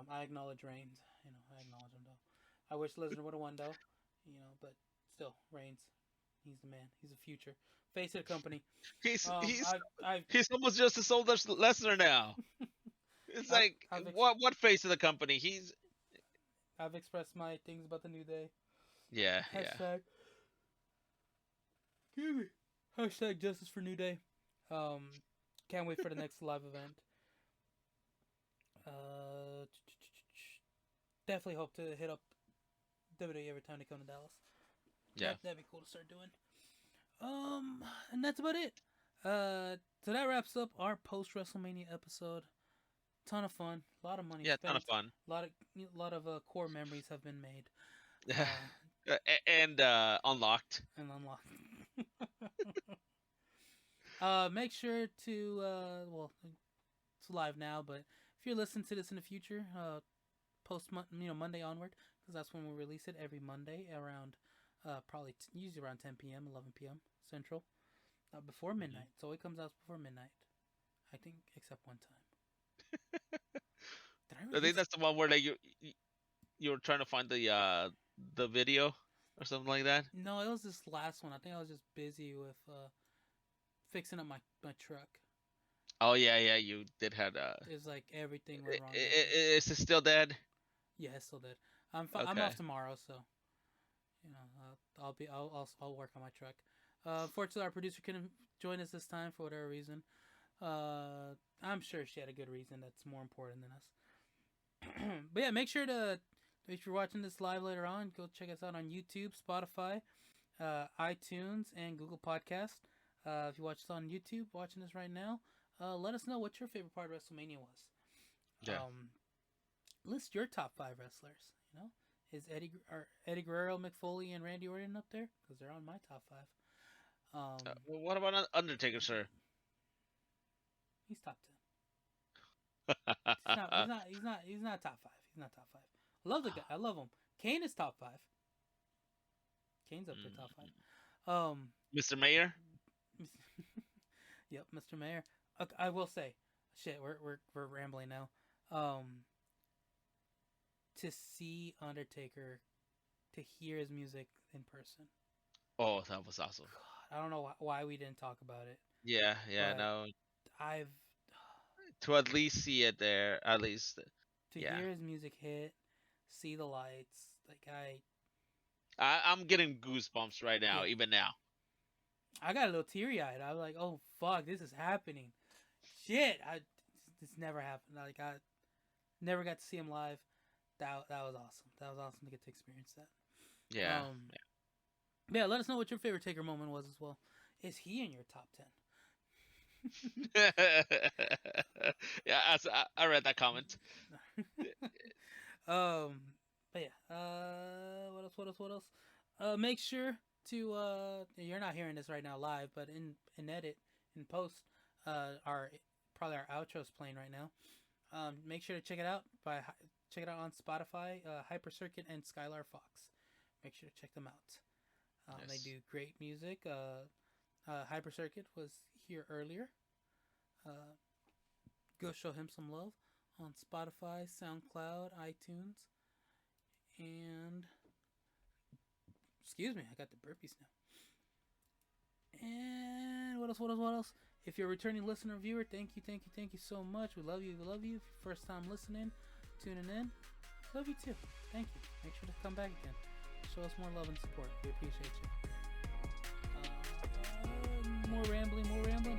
I acknowledge Reigns. I acknowledge him though. I wish Lesnar would have won though. But still, Reigns. He's the man. He's the future. Face of the company. He's I've he's almost just as old as Lesnar now. It's like what face of the company? I've expressed my things about the New Day. Yeah. Hashtag. Excuse me. Hashtag Justice for New Day. Can't wait for the next live event. Definitely hope to hit up WWE every time they come to Dallas. Yeah. That'd be cool to start doing. And that's about it. So that wraps up our post WrestleMania episode. Ton of fun, a lot of money. Yeah, spent. ton of fun. A lot of core memories have been made. And unlocked. And unlocked. Make sure to well, it's live now, but if you're listening to this in the future, post Monday onward, because that's when we release it every Monday around probably usually around 10 p.m., 11 p.m. Central, before midnight. Mm-hmm. So it comes out before midnight, I think, except one time. I think that's the one where you were trying to find the video or something like that. No, it was this last one. I think I was just busy with fixing up my truck. Oh yeah, you did have It's like everything went wrong. Is it still dead? Yeah, it's still dead. I'm off tomorrow, so I'll work on my truck. Unfortunately, our producer couldn't join us this time for whatever reason. I'm sure she had a good reason that's more important than us. But yeah, make sure to, if you're watching this live later on, go check us out on YouTube, Spotify, iTunes, and Google Podcast. If you watch this on YouTube, watching this right now, let us know what your favorite part of WrestleMania was. Yeah. List your top 5 wrestlers. Is Eddie Guerrero, Mick Foley, and Randy Orton up there? Because they're on my top 5. Well, what about Undertaker, sir? He's top 10. He's not top 5. He's not top 5. I love the guy. I love him. Kane is top 5. Kane's up there top 5. Mr. Mayor. Yep, Mr. Mayor. Okay, I will say, shit, we're rambling now. To see Undertaker, to hear his music in person. Oh, that was awesome. God, I don't know why we didn't talk about it. Yeah, no. To at least see it there, at least. To hear his music hit, see the lights, like I'm getting goosebumps right now, even now. I got a little teary-eyed. I was like, oh, fuck, this is happening. Shit, this never happened. Like, I never got to see him live. That was awesome. That was awesome to get to experience that. Yeah. Yeah, let us know what your favorite Taker moment was as well. Is he in your top 10? Yeah, I read that comment. But yeah, what else? Make sure to you're not hearing this right now live, but in edit, in post, our outro's playing right now. Make sure to check it out check it out on Spotify, HyperCircuit and SkylarFox. Make sure to check them out. Yes. They do great music. HyperCircuit was here earlier. Go show him some love on Spotify, SoundCloud, iTunes, and excuse me, I got the burpees now. And what else? If you're a returning listener or viewer, thank you so much. We love you. If you're first time listening, tuning in, love you too. Thank you. Make sure to come back again. Show us more love and support. We appreciate you. More rambling.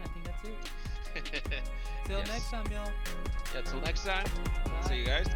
I think that's it. Till next time, y'all. Yeah, till next time. Bye. See you guys.